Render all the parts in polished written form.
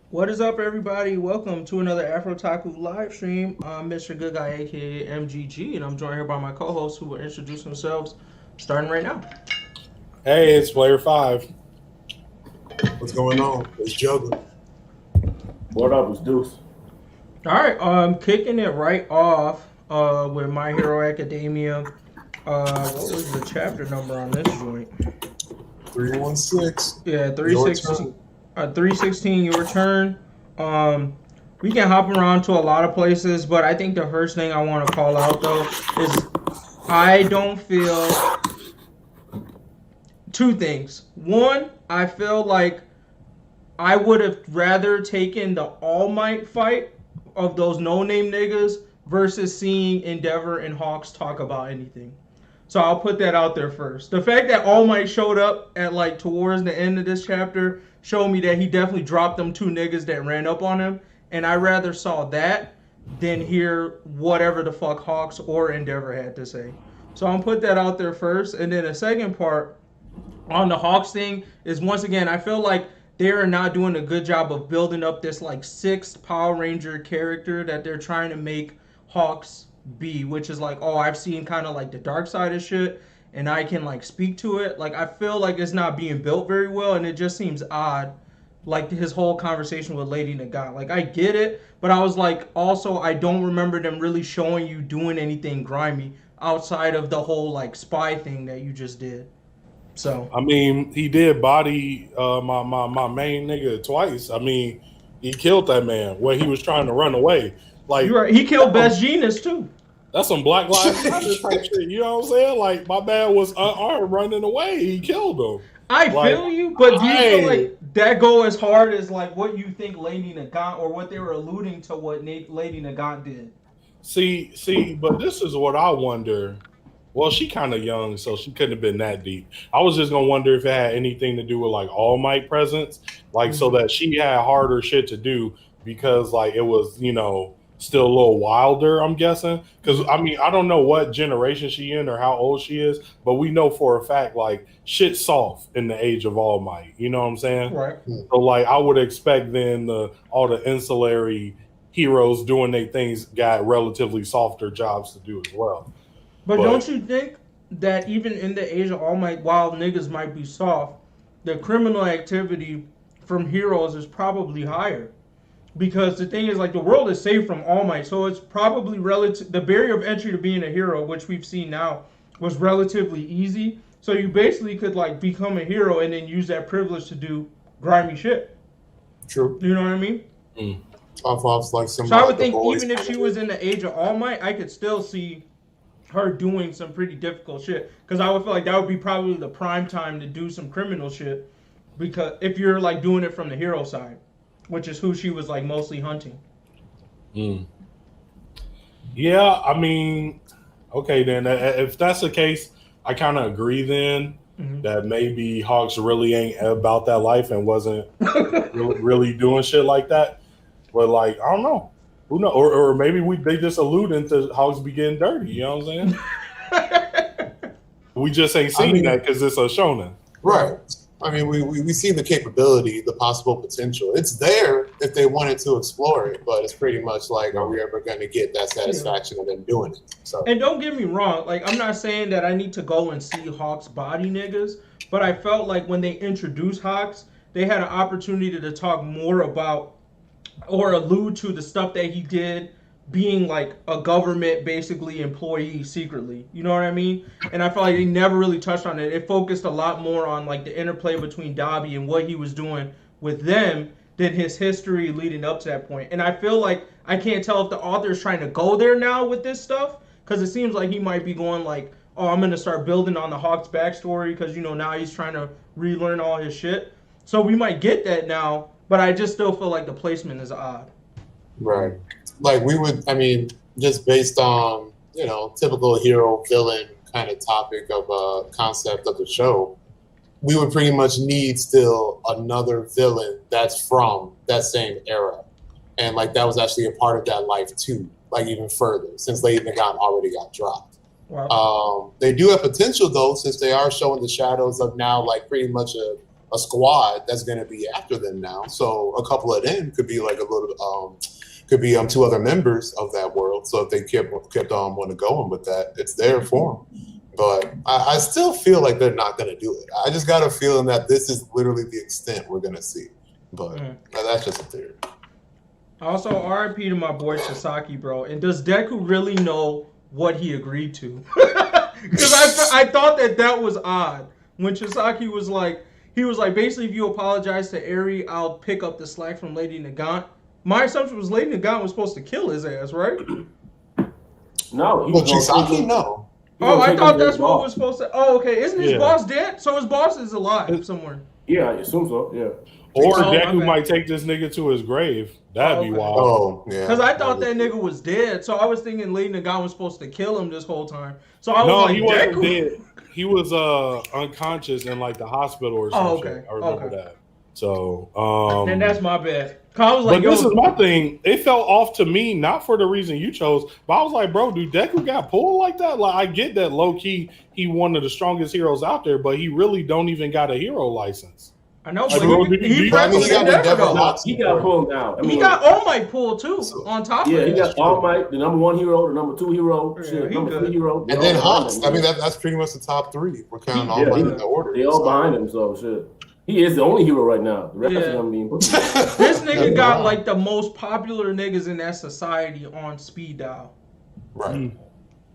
What is up, everybody? Welcome to another Afro Taku live stream. I'm Mr. Good Guy, aka MGG, and I'm joined here by my co-hosts who will introduce themselves starting right now. Hey, it's Player 5. What's going on? It's juggling. What up, it's Deuce. All right, kicking it right off with My Hero Academia. What was the chapter number on this joint? 316. Yeah, 316. 316, your turn. We can hop around to a lot of places, but I think the first thing I want to call out though is I don't feel two things. One, I feel like I would have rather taken the All Might fight of those no-name niggas versus seeing Endeavor and Hawks talk about anything. So I'll put that out there first. The fact that All Might showed up at like towards the end of this chapter showed me that he definitely dropped them two niggas that ran up on him, and I rather saw that than hear whatever the fuck Hawks or Endeavor had to say. So I'm put that out there first, and then the second part on the Hawks thing is once again I feel like they are not doing a good job of building up this like sixth Power Ranger character that they're trying to make Hawks be, which is like, oh, I've seen kind of like the dark side of shit and I can like speak to it. Like I feel like it's not being built very well, and it just seems odd, like his whole conversation with Lady Nagant. Like I get it, but I was like, also I don't remember them really showing you doing anything grimy outside of the whole like spy thing that you just did. So I mean, he did body my main nigga twice. I mean, he killed that man when he was trying to run away. Like you're right. He killed Best Genius too. That's some Black Lives Matter type shit. You know what I'm saying? Like my man was unarmed running away. He killed him. I Like, feel you, but do you feel like that go as hard as like what you think Lady Nagant or what they were alluding to what Lady Nagant did? See, but this is what I wonder. Well, she kind of young, so she couldn't have been that deep. I was just gonna wonder if it had anything to do with like All Might presence, like so that she had harder shit to do because like it was, still a little wilder. I'm guessing because I mean I don't know what generation she in or how old she is, but we know for a fact like shit's soft in the age of All Might. You know what I'm saying? Right. So like I would expect then all the ancillary heroes doing their things got relatively softer jobs to do as well. But don't you think that even in the age of All Might, while niggas might be soft, the criminal activity from heroes is probably higher? Because the thing is, like, the world is safe from All Might, so it's probably relative. The barrier of entry to being a hero, which we've seen now, was relatively easy. So you basically could like become a hero and then use that privilege to do grimy shit. True. You know what I mean? Off like some. So I would think even if she was in the age of All Might, I could still see her doing some pretty difficult shit. Because I would feel like that would be probably the prime time to do some criminal shit. Because if you're like doing it from the hero side, which is who she was like mostly hunting. Yeah, I mean, okay then. If that's the case, I kind of agree then that maybe Hawks really ain't about that life and wasn't really doing shit like that. But like, I don't know. Who knows? Or maybe they just alluding to Hawks be getting dirty. You know what I'm saying? We just ain't seen that because it's a shonen. Right. I mean, we see the capability, the possible potential. It's there if they wanted to explore it, but it's pretty much like, are we ever going to get that satisfaction of them doing it? So. And don't get me wrong, like I'm not saying that I need to go and see Hawks body niggas, but I felt like when they introduced Hawks, they had an opportunity to talk more about or allude to the stuff that he did being like a government basically employee secretly. You know what I mean? And I felt like they never really touched on it. It focused a lot more on like the interplay between Dobby and what he was doing with them than his history leading up to that point. And I feel like I can't tell if the author is trying to go there now with this stuff, because it seems like he might be going like, oh, I'm going to start building on the Hawks backstory because, now he's trying to relearn all his shit. So we might get that now, but I just still feel like the placement is odd. Right. Like just based on, typical hero villain kind of topic of concept of the show, we would pretty much need still another villain that's from that same era. And like that was actually a part of that life too, like even further, since Lady Nagant already got dropped. Wow. They do have potential though, since they are showing the shadows of now like pretty much a a squad that's going to be after them now. So a couple of them could be like a little, could be 2 other members of that world. So if they kept on want to going with that, it's there for them. But I still feel like they're not going to do it. I just got a feeling that this is literally the extent we're going to see. But that's just a theory. Also, RIP to my boy Sasaki, bro. And does Deku really know what he agreed to? Because I thought that was odd. When Sasaki was like, he was like, basically, if you apologize to Eri, I'll pick up the slack from Lady Nagant. My assumption was Lady Nagant was supposed to kill his ass, right? No. Well, Chisaki, no. Oh, I thought that's what was supposed to. Oh, okay. Isn't his boss dead? So his boss is alive somewhere. Yeah, I assume so. Yeah. Or Deku might take this nigga to his grave. That'd be wild. Oh, yeah. Because I thought that nigga was dead, so I was thinking Lady Nagant was supposed to kill him this whole time. So I was like, he wasn't dead. He was unconscious in like the hospital or something. Okay. I remember that. So then that's my bad. I was like, but this is my thing. It fell off to me, not for the reason you chose, but I was like, bro, dude, Deku got pulled like that? Like, I get that low key, he one of the strongest heroes out there, but he really don't even got a hero license. I know, Like, but he got pulled down. He got All Might pulled too. On top of it, he got All Might, the number 1 hero, the number 2 hero, number 3 hero, and then Hawks. I mean, that's pretty much the top 3. We're counting All Might in the order. They all behind him, so shit. He is the only hero right now. The rest of them being put. This nigga got like the most popular niggas in that society on speed dial. Right.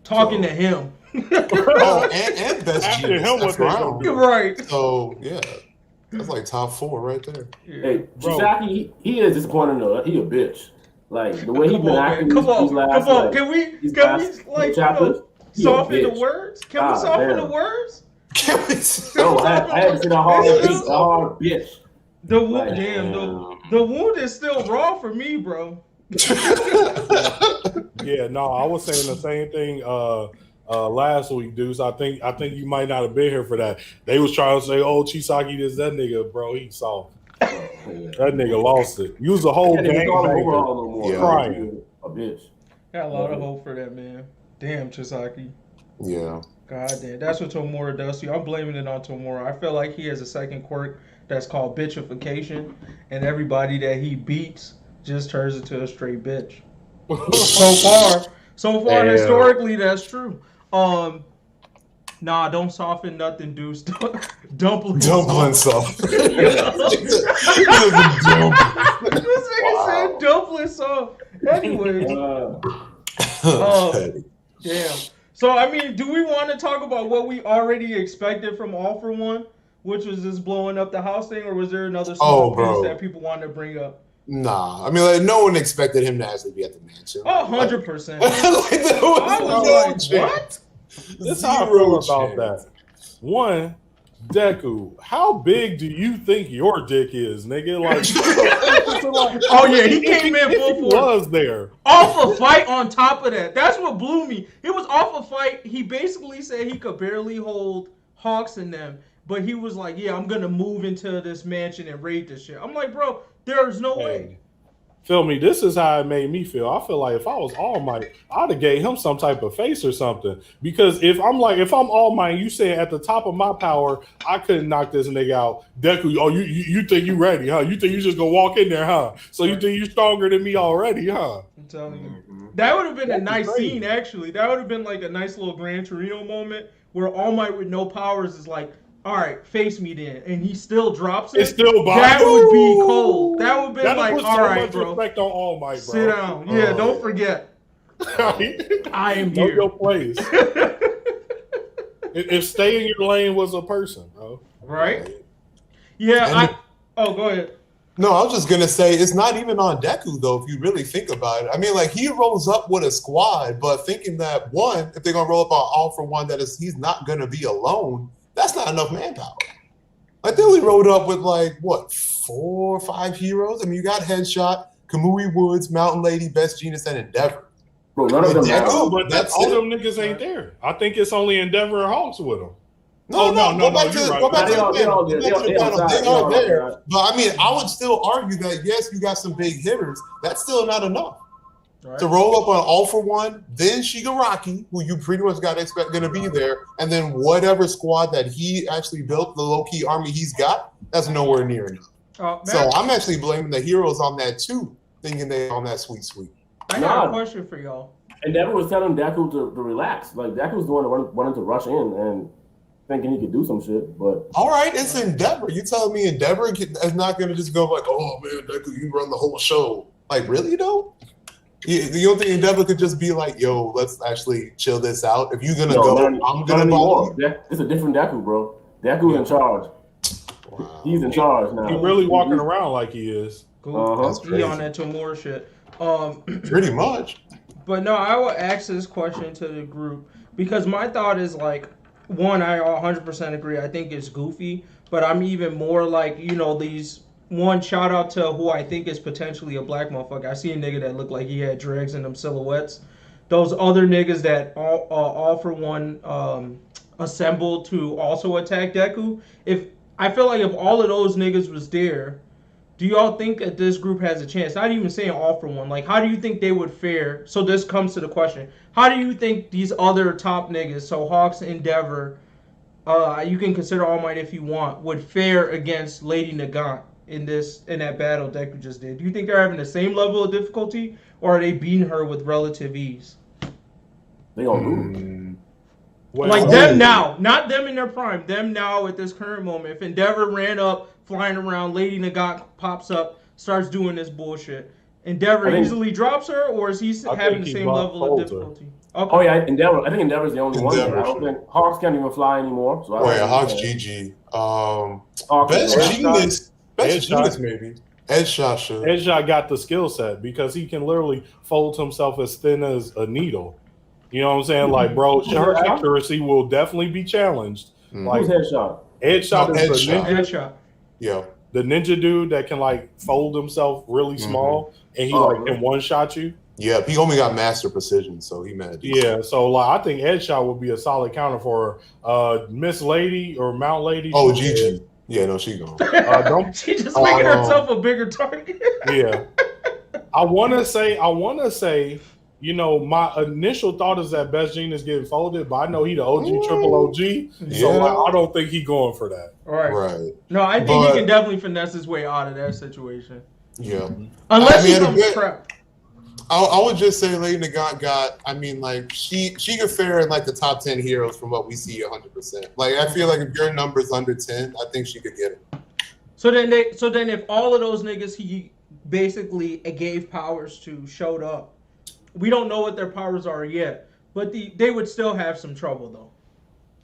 Talking to him. and best after genius him, that's around. Right. So yeah, that's like top 4 right there. Hey, Chisaki, he is disappointing though. He a bitch. Like the way he's been acting. Come on. Can we like soften the words? Can we soften the words? No, I had to sit a hard bitch. The wound is still raw for me, bro. Yeah, no, I was saying the same thing last week, Deuce. I think you might not have been here for that. They was trying to say, "Oh, Chisaki, this that nigga, bro. He soft. That nigga lost it. Use the whole game crying. A bitch. Got a lot of hope for that man. Damn, Chisaki. Yeah. God damn, that's what Tomura does to you. I'm blaming it on Tomura. I feel like he has a second quirk that's called bitchification, and everybody that he beats just turns into a straight bitch. So far, historically, that's true. Nah, don't soften nothing, Deuce. Dumpling soft. This nigga said dumpling soft. Anyway. Damn. So, I mean, do we want to talk about what we already expected from All for One, which was this blowing up the house thing, or was there another small piece that people wanted to bring up? Nah, I mean, like, no one expected him to actually be at the mansion. 100%. I was like, what? This is how I feel about that. One, Deku, how big do you think your dick is, nigga? Like, oh yeah, he came in full force. Was there off a fight on top of that? That's what blew me. It was off a fight. He basically said he could barely hold Hawks in them, but he was like, "Yeah, I'm gonna move into this mansion and raid this shit." I'm like, bro, there's no way. Feel me? This is how it made me feel. I feel like if I was All Might, I'd have gave him some type of face or something. Because if I'm All Might, you saying at the top of my power, I couldn't knock this nigga out. Deku, oh, you think you ready, huh? You think you just gonna walk in there, huh? So you think you stronger than me already, huh? I'm telling you, that would have been a nice scene. Actually, that would have been like a nice little Gran Torino moment where All Might with no powers is like, all right, face me then, and he still drops it. It's still that would be cold. That would be like, all right, bro. Respect on All Might, bro. Sit down. Yeah, don't forget. I am know here. Your place. if stay in your lane was a person, bro. Right? Yeah. Go ahead. No, I was just gonna say it's not even on Deku though. If you really think about it, I mean, like he rolls up with a squad, but thinking that one, if they're gonna roll up on All for One, he's not gonna be alone. That's not enough manpower. Like they only rode up with like what 4 or 5 heroes. I mean, you got Headshot, Kamui Woods, Mountain Lady, Best Genius, and Endeavor. Bro, none of them. But that's all them niggas ain't there. I think it's only Endeavor and Hawks with them. No. Go back to the panel. They are there. But I mean, I would still argue that yes, you got some big hitters. That's still not enough. Right. To roll up on All for One, then Shigaraki, who you pretty much got to expect going to be there, and then whatever squad that he actually built, the low-key army he's got, That's nowhere near enough. Oh, So I'm actually blaming the heroes on that too, thinking they on that sweet. I got a question for y'all. Endeavor was telling Deku to relax. Like Deku was the one that wanted to rush in and thinking he could do some shit. But all right, it's Endeavor. You telling me Endeavor is not going to just go like, oh man, Deku, you run the whole show? Like really though? You don't think Endeavor could just be like, yo, let's actually chill this out? If you're gonna I'm gonna ball. It's a different Deku, bro. Deku's in charge. Wow. He's in charge now. He's really walking around like he is. That's crazy. He on that Tamura shit. Pretty much. But no, I will ask this question to the group because my thought is like, one, I 100% agree. I think it's goofy, but I'm even more like, these. One, shout out to who I think is potentially a black motherfucker. I see a nigga that looked like he had dreads in them silhouettes. Those other niggas that all for one assembled to also attack Deku. I feel like if all of those niggas was there, do y'all think that this group has a chance? Not even saying all for one. Like, how do you think they would fare? So this comes to the question. How do you think these other top niggas, so Hawks, Endeavor, you can consider All Might if you want, would fare against Lady Nagant in that battle Deku just did? Do you think they're having the same level of difficulty, or are they beating her with relative ease? They gonna lose. Like them now, not them in their prime. Them now at this current moment. If Endeavor ran up, flying around, Lady Nagant pops up, starts doing this bullshit, Endeavor easily drops her, or is he having the same level of difficulty? Okay. Oh yeah, Endeavor. I think Endeavor's the only one. I don't think Hawks can't even fly anymore. So Hawks GG. Best genius maybe. Headshot got the skill set because he can literally fold himself as thin as a needle. You know what I'm saying? Like, bro, her accuracy will definitely be challenged. Like, who's Headshot? Headshot is the ninja. Headshot. Yeah. The ninja dude that can like fold himself really small and he can one shot you. Yeah, he only got master precision, so he mad. Yeah, so like I think Headshot would be a solid counter for Miss Lady or Mount Lady. Oh, Gigi. Yeah, no, she gone. She just making herself a bigger target. Yeah. I wanna say, my initial thought is that Best Jean is getting folded, but I know he the OG, triple OG. So I don't think he going for that. Right. No, I think he can definitely finesse his way out of that situation. Yeah. Unless he comes crap. I would just say Lady Nagant she could fare in like the top 10 heroes from what we see 100%. Like I feel like if your number's under 10, I think she could get it. So then if all of those niggas he basically gave powers to showed up, we don't know what their powers are yet, but they would still have some trouble though.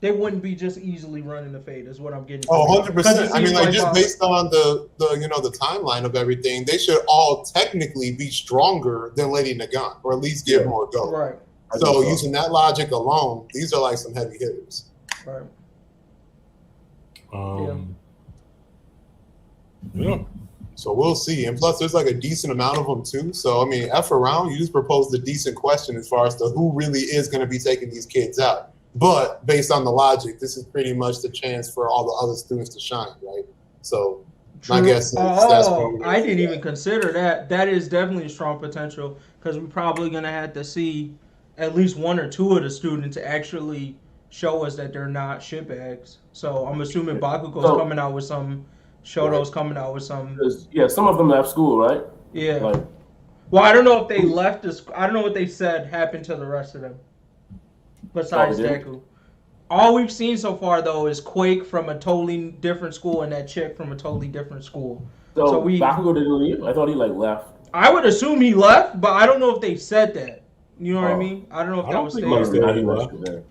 They wouldn't be just easily running the fade, is what I'm getting. 100%. I mean, like just based on the timeline of everything, they should all technically be stronger than Lady Nagant, or at least give more go. Right. So using that logic alone, these are like some heavy hitters. Right. Yeah. So we'll see. And plus, there's like a decent amount of them too. So I mean, F around, you just proposed a decent question as far as to who really is going to be taking these kids out. But based on the logic, this is pretty much the chance for all the other students to shine, right? So my guess is that's probably I didn't even consider that. That is definitely a strong potential because we're probably going to have to see at least one or two of the students actually show us that they're not shitbags. So I'm assuming Bakugo's coming out with some, Shoto's coming out with some. Yeah, some of them left school, right? Yeah. Well, I don't know if they left I don't know what they said happened to the rest of them. Besides Deku. All we've seen so far, though, is Quake from a totally different school and that chick from a totally different school. So Bakugo didn't leave? I thought he, left. I would assume he left, but I don't know if they said that. You know what I mean? I don't know if that was stated.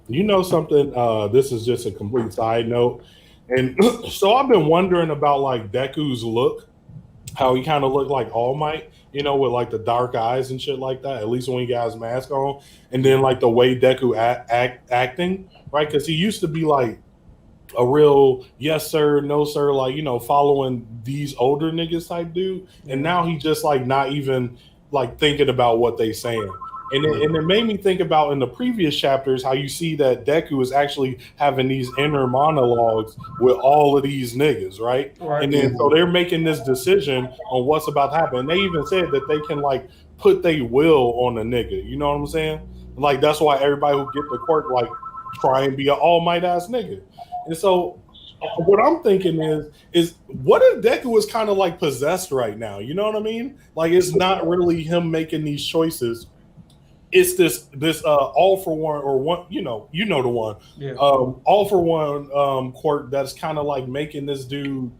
You know something? This is just a complete side note. And so I've been wondering about, Deku's look, how he kind of looked like All Might. With the dark eyes and shit like that, at least when he got his mask on. And then the way Deku acting, right? Because he used to be a real yes sir, no sir, following these older niggas type dude. And now he just not even thinking about what they saying. And it made me think about in the previous chapters how you see that Deku is actually having these inner monologues with all of these niggas, right? And then so they're making this decision on what's about to happen. And they even said that they can put their will on a nigga. You know what I'm saying? That's why everybody who get the quirk try and be an All Might ass nigga. And so what I'm thinking is what if Deku is kind of like possessed right now? You know what I mean? Like it's not really him making these choices. It's this all for one or one, you know the one. Yeah. All for one quirk that's kind of like making this dude,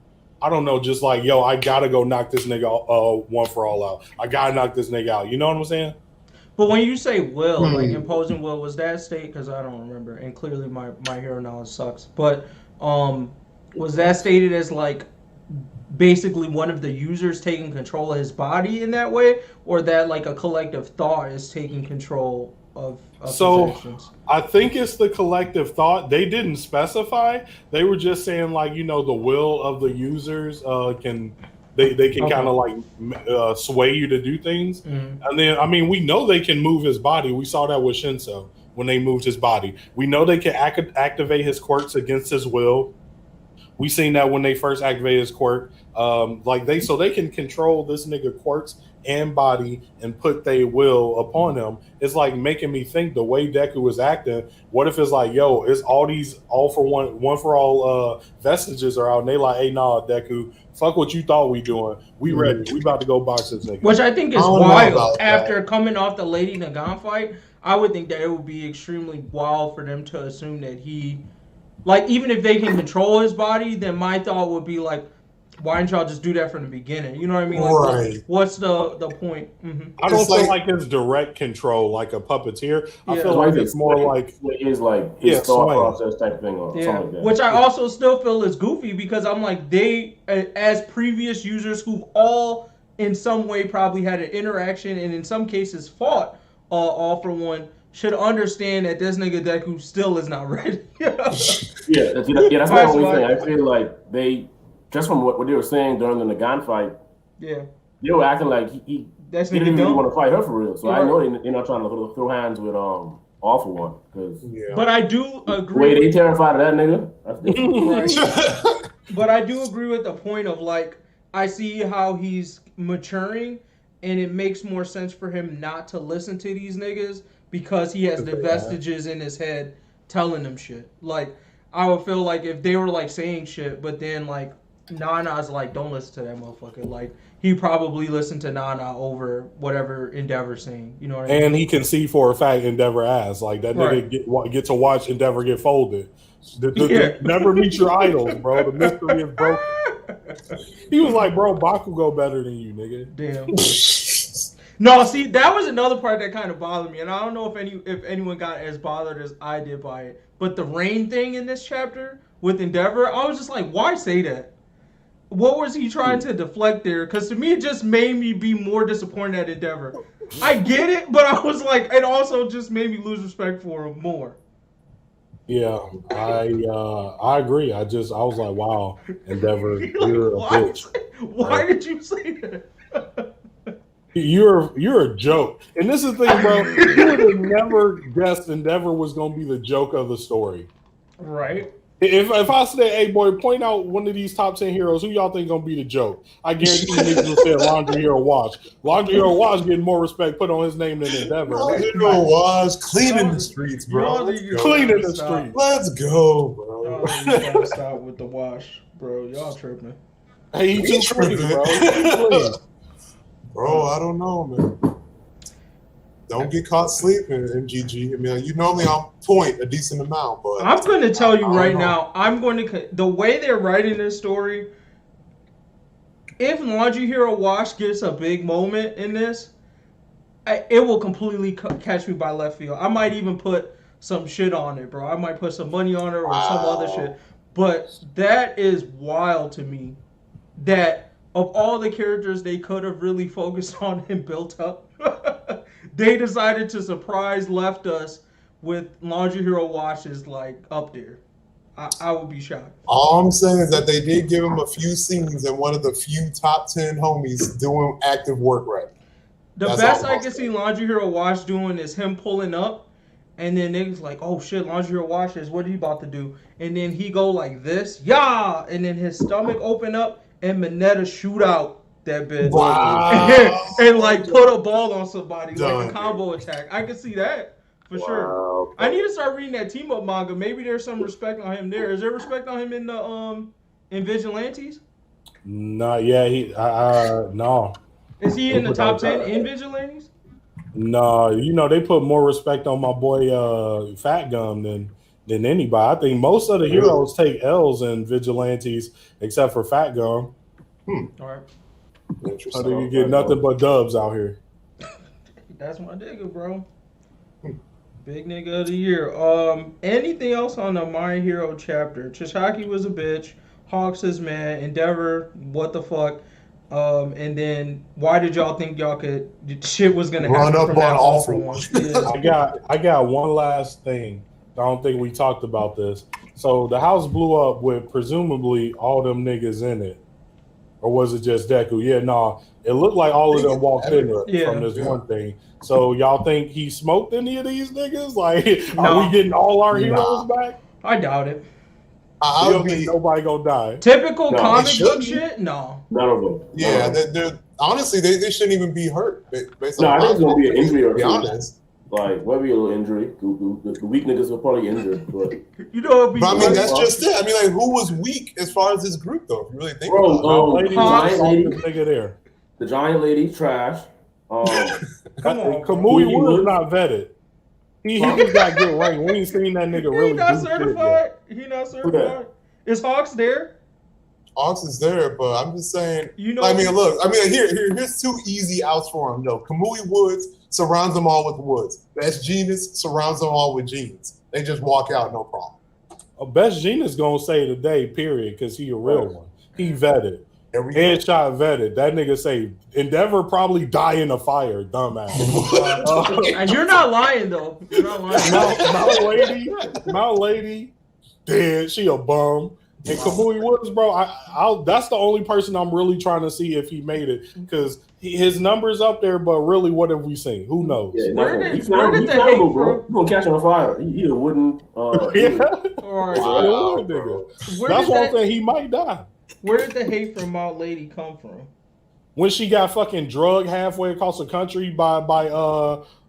I don't know, just like, yo, I gotta go knock this nigga one for all out. I gotta knock this nigga out. You know what I'm saying? But when you say will, like imposing will, was that state? Because I don't remember, and clearly my hero knowledge sucks. But was that stated as like basically one of the users taking control of his body in that way, or that like a collective thought is taking control of so his actions? I think it's the collective thought. They didn't specify. They were just saying like, the will of the users can kind of like sway you to do things. Mm-hmm. And then I mean, we know they can move his body. We saw that with Shinso when they moved his body. We know they can activate his quirks against his will. We seen that when they first activated his quirk. So they can control this nigga quirks and body and put their will upon him. It's like making me think the way Deku was acting. What if it's like, yo, it's all these all for one for all vestiges are out, and they like, hey, nah, Deku, fuck what you thought we doing. We ready. We about to go box this nigga. Which I think is wild. After coming off the Lady Nagan fight, I would think that it would be extremely wild for them to assume that he, like, even if they can control his body, then my thought would be like, why didn't y'all just do that from the beginning? You know what I mean? Like, right. What's the point? Mm-hmm. I don't feel like it's direct control, like a puppeteer. I feel like it's more like his thought process type thing or something like that. Which I also still feel is goofy because I'm like, they, as previous users who've all in some way probably had an interaction and in some cases fought all for one, should understand that this nigga Deku still is not ready. That's my only thing. I feel like they, just from what they were saying during the Nagan fight, they were acting like he didn't even really want to fight her for real. So I know they're not trying to throw hands with All for One. But I do agree. The way they terrified of that nigga. That's But I do agree with the point of like, I see how he's maturing, and it makes more sense for him not to listen to these niggas because he has the vestiges in his head telling him shit. Like, I would feel like if they were like saying shit, but then like Nana's like, don't listen to that motherfucker. Like, he probably listened to Nana over whatever Endeavor's saying. You know what I mean? And he can see for a fact Endeavor ass. Like, that nigga get to watch Endeavor get folded. Never meet your idols, bro. The mystery is broken. He was like, bro, Bakugo better than you, nigga. Damn. No, see, that was another part that kind of bothered me, and I don't know if anyone got as bothered as I did by it. But the rain thing in this chapter with Endeavor, I was just like, why say that? What was he trying to deflect there? Because to me, it just made me be more disappointed at Endeavor. I get it, but I was like, it also just made me lose respect for him more. Yeah, I agree. I was like, wow, Endeavor, you're a bitch. Why did you say that? You're a joke. And this is the thing, bro. You would have never guessed Endeavor was gonna be the joke of the story. Right. If I say, hey boy, point out one of these top 10 heroes, who y'all think gonna be the joke? I guarantee you niggas will say Laundry Hero Wash. Laundry Hero Wash getting more respect put on his name than Endeavor. Laundry Hero Wash, cleaning the streets, bro. Cleaning the streets. Let's go, bro. You gotta stop with the wash, bro. Y'all tripping. Hey, he too clean, bro. Bro, I don't know, man. Don't get caught sleeping, MGG. I mean, you normally on point a decent amount, but I'm going to tell you right now, the way they're writing this story, if Laundry Hero Wash gets a big moment in this, it will completely catch me by left field. I might even put some shit on it, bro. I might put some money on it or some other shit. But that is wild to me that of all the characters they could have really focused on and built up, they decided to surprise left us with Laundry Hero Washes like up there. I would be shocked. All I'm saying is that they did give him a few scenes and one of the few top 10 homies doing active work right. That's best I can see Laundry Hero Wash doing is him pulling up, and then niggas like, oh shit, Laundry Hero Washes, what are you about to do? And then he go like this, yeah, and then his stomach open up and Mineta shoot out that bitch. Wow. and like put a ball on somebody like a combo attack. I can see that. For sure. I need to start reading that team up manga. Maybe there's some respect on him there. Is there respect on him in the in Vigilantes? No, yeah, no. Is he in the top 10 in Vigilantes? No, they put more respect on my boy Fat Gum than anybody. I think most of the heroes take L's in Vigilantes except for Fat Gum. All right. I think you get nothing but dubs out here. That's my nigga, bro. Big nigga of the year. Anything else on the My Hero chapter? Chisaki was a bitch. Hawks is mad. Endeavor, what the fuck? And then why did y'all think y'all could shit was gonna happen from that awful one? Yeah. I got one last thing. I don't think we talked about this. So the house blew up with presumably all them niggas in it. Or was it just Deku? Yeah, no. It looked like all of them walked in it from this one thing. So y'all think he smoked any of these niggas? Like, are we getting all our heroes back? I doubt it. I don't think nobody gonna die. Typical comic book shit? No. None of them. Yeah, they're honestly they shouldn't even be hurt. I think it's gonna be an injury or two. Honest. Like, maybe a little injury. The weak niggas will probably injured, but I mean, that's just it. I mean, like, who was weak as far as this group, though? If you really think about it, the giant lady, trash. Come on, Kamui was not vetted. He just got good rank. We ain't seen that nigga really. He not certified. He not certified. Is Hawks there? Hawks is there, but I'm just saying. I mean, look. I mean, here's two easy outs for him. Kamui Woods surrounds them all with Woods. Best Genius surrounds them all with Jeans. They just walk out, no problem. Best Genius gonna say today, period, because he a real one. He vetted. Headshot vetted. That nigga say Endeavor probably die in a fire, dumbass. And you're not lying though. You're not lying. Mount Lady, dead. She a bum. And Kamui Woods, bro, that's the only person I'm really trying to see if he made it, because his numbers up there, but really, what have we seen? Who knows? Yeah, where did the hate from? You gonna catch on fire? He a wooden. That's one thing. He might die. Where did the hate from Mount Lady come from? When she got fucking drugged halfway across the country by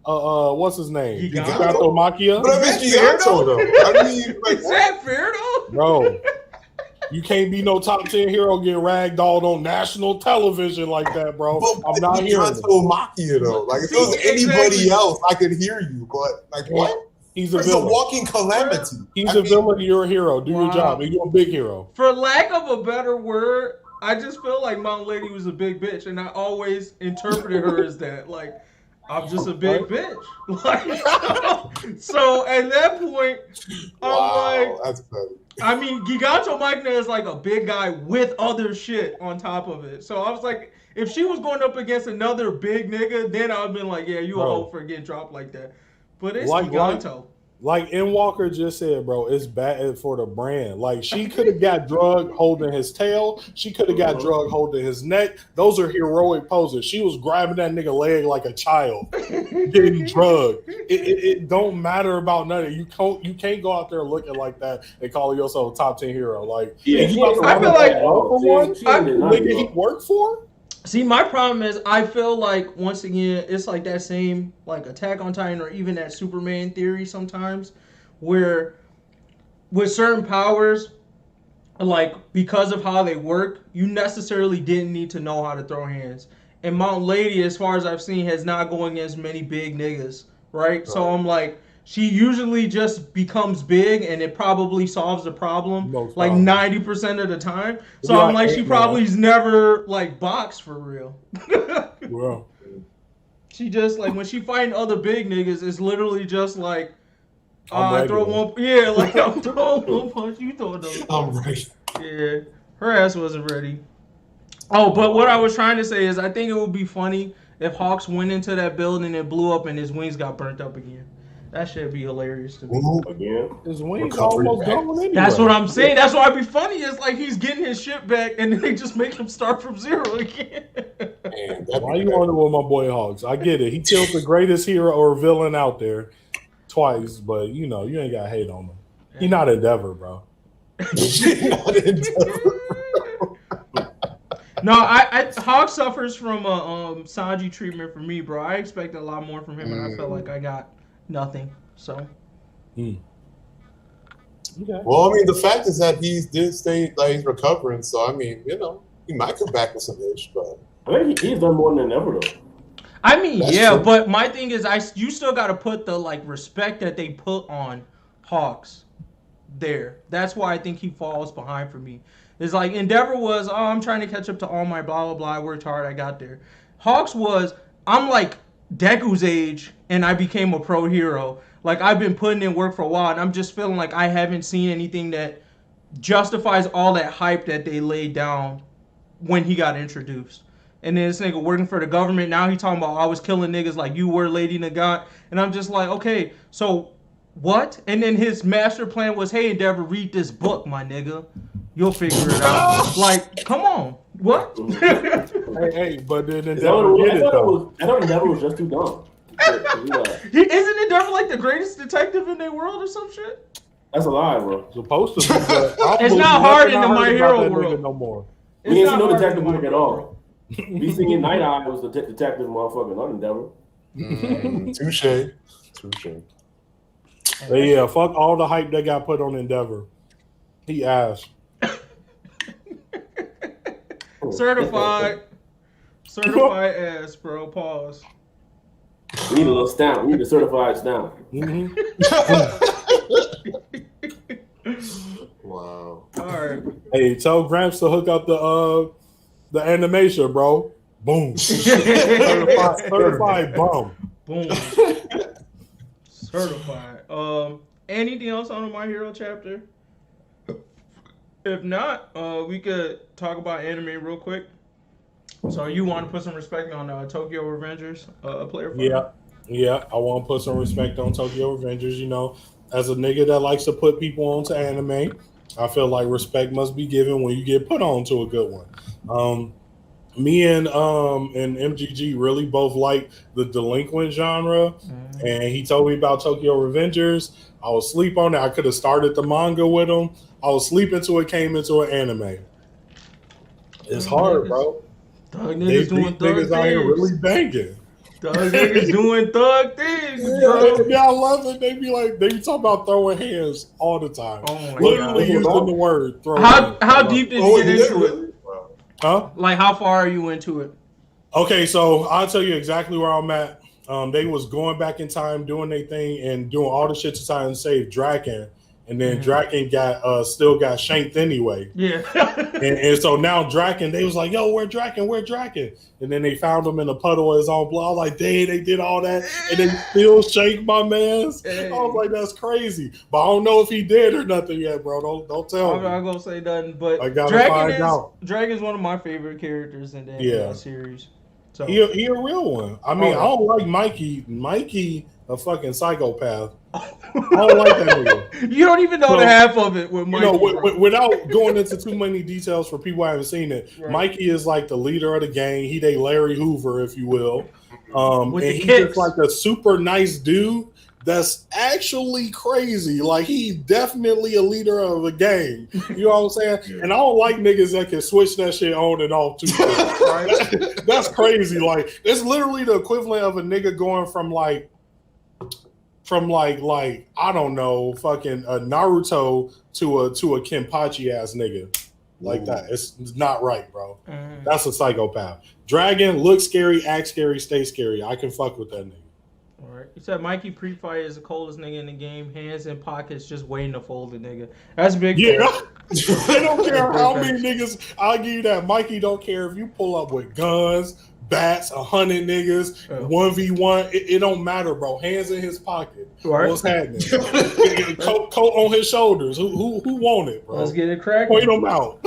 what's his name? Giganto Machia. But I mean, Giganto though. I mean, like, is that fair though? Bro, you can't be no top 10 hero get ragdolled on national television like that, bro. I'm not hearing it. Giganto Machia though. Like, if it was anybody else, I could hear you, but like, what? He's a villain. A walking calamity. He's a villain. You're a hero. Do your job. And you're a big hero. For lack of a better word, I just feel like Mount Lady was a big bitch, and I always interpreted her as that. Like, I'm just a big bitch. Like, so at that point, I'm like, that's funny. I mean, Giganto Machina is like a big guy with other shit on top of it. So I was like, if she was going up against another big nigga, then I would have been like, yeah, you a hoe for getting dropped like that. But it's Giganto. Like N. Walker just said, bro, it's bad for the brand. Like, she could have got drugged holding his tail. She could have got drugged holding his neck. Those are heroic poses. She was grabbing that nigga leg like a child, getting drugged. It don't matter about none of it. You can't go out there looking like that and call yourself a top 10 hero. Like, I feel like nigga he worked for. See, my problem is I feel like, once again, it's like that same, like, Attack on Titan or even that Superman theory sometimes, where with certain powers, like, because of how they work, you necessarily didn't need to know how to throw hands. And Mount Lady, as far as I've seen, has not going against many big niggas, right? So I'm like, she usually just becomes big, and it probably solves the problem like 90% of the time. So I'm like, she probably's never like boxed for real. Well, she just like, when she fighting other big niggas, it's literally just like, I throw one, like I'm throwing one punch, you throw another punch. I'm right. Yeah, her ass wasn't ready. Oh, but what I was trying to say is, I think it would be funny if Hawks went into that building and blew up and his wings got burnt up again. That should be hilarious to me. Again, his wings almost gone anyway. That's what I'm saying. That's why it'd be funny. It's like he's getting his shit back, and then they just make him start from zero again. Why you on it with my boy Hawks? I get it. He killed the greatest hero or villain out there twice, but you ain't got to hate on him. He not Endeavor, bro. Not Endeavor. No, Hawk suffers from a Sanji treatment for me, bro. I expected a lot more from him, and I felt like I got nothing. So. Okay. Well, I mean, the fact is that he did stay like he's recovering. So I mean, he might come back with some ish, but I think he's done more than ever though. I mean, that's true. But my thing is, you still got to put the respect that they put on Hawks there. That's why I think he falls behind for me. It's like Endeavor was, I'm trying to catch up to All Might, blah blah blah. I worked hard, I got there. Hawks was, I'm like Deku's age, and I became a pro hero. Like I've been putting in work for a while, and I'm just feeling like I haven't seen anything that justifies all that hype that they laid down when he got introduced. And then this nigga working for the government. Now he talking about I was killing niggas like you were, Lady Nagant. And I'm just like, okay, so what? And then his master plan was, hey, Endeavor, read this book, my nigga. You'll figure it out. Like, come on. What? hey, but then Endeavor did it, though. I thought Endeavor was just too dumb. Isn't Endeavor like the greatest detective in their world or some shit? That's a lie, bro. Supposed to be. It's not hard in the My Hero world. No more. We ain't seen no detective work at all. We seen Night Eye was the detective motherfucker, not Endeavor. Touche. But yeah, fuck all the hype that got put on Endeavor. He asked. Certified ass, bro. Pause. We need a little stamp. We need a certified stamp. Mm-hmm. Wow. All right. Hey, tell Gramps to hook up the animation, bro. Boom. certified bum. Boom. Certified. Anything else on the My Hero chapter? If not, we could talk about anime real quick. So you want to put some respect on Tokyo Revengers player? Yeah. I want to put some respect on Tokyo Revengers. You know, as a nigga that likes to put people onto anime, I feel like respect must be given when you get put onto a good one. Me and MGG really both like the delinquent genre, and he told me about Tokyo Revengers. I was asleep on it. I could have started the manga with him. I was sleeping until it came into an anime. It's hard, bro. Thug niggas doing thug niggas things. Out here really banging. Thug niggas doing thug things. Yeah, I love it. They be talking about throwing hands all the time. Oh my Literally God. using the word throw. How deep did you get into it? Huh? Like how far are you into it? Okay, so I'll tell you exactly where I'm at. They was going back in time, doing their thing, and doing all the shit to try and save Draken. And then Draken still got shanked anyway. Yeah. and so now Draken, they was like, yo, where Draken? And then they found him in a puddle of his own blood. I was like, dang, they did all that. And they still shanked my mans. I was like, that's crazy. But I don't know if he did or nothing yet, bro. Don't tell me. I'm not going to say nothing. But I gotta find out. Dragon's one of my favorite characters in that series. So He a real one. I mean, I don't like Mikey. Mikey, a fucking psychopath. I don't like that nigga. You don't even know the half of it with Mikey. Without going into too many details for people who haven't seen it, right. Mikey is like the leader of the gang. He they Larry Hoover, if you will. And he's just like a super nice dude that's actually crazy. Like he's definitely a leader of a gang. You know what I'm saying? Yeah. And I don't like niggas that can switch that shit on and off too. Right? That's crazy. Like it's literally the equivalent of a nigga going from like I don't know, fucking a Naruto to a Kenpachi ass nigga. Like that. It's not right, bro. That's a psychopath. Dragon, look scary, act scary, stay scary. I can fuck with that nigga. All right. You said Mikey pre-fight is the coldest nigga in the game. Hands in pockets, just waiting to fold the nigga. That's big. Yeah. They don't care how many niggas. I'll give you that. Mikey don't care if you pull up with guns, bats, 100 niggas, 1v1. It don't matter, bro. Hands in his pocket. Right. What's happening? coat on his shoulders. Who want it, bro? Let's get it cracking. Point them out.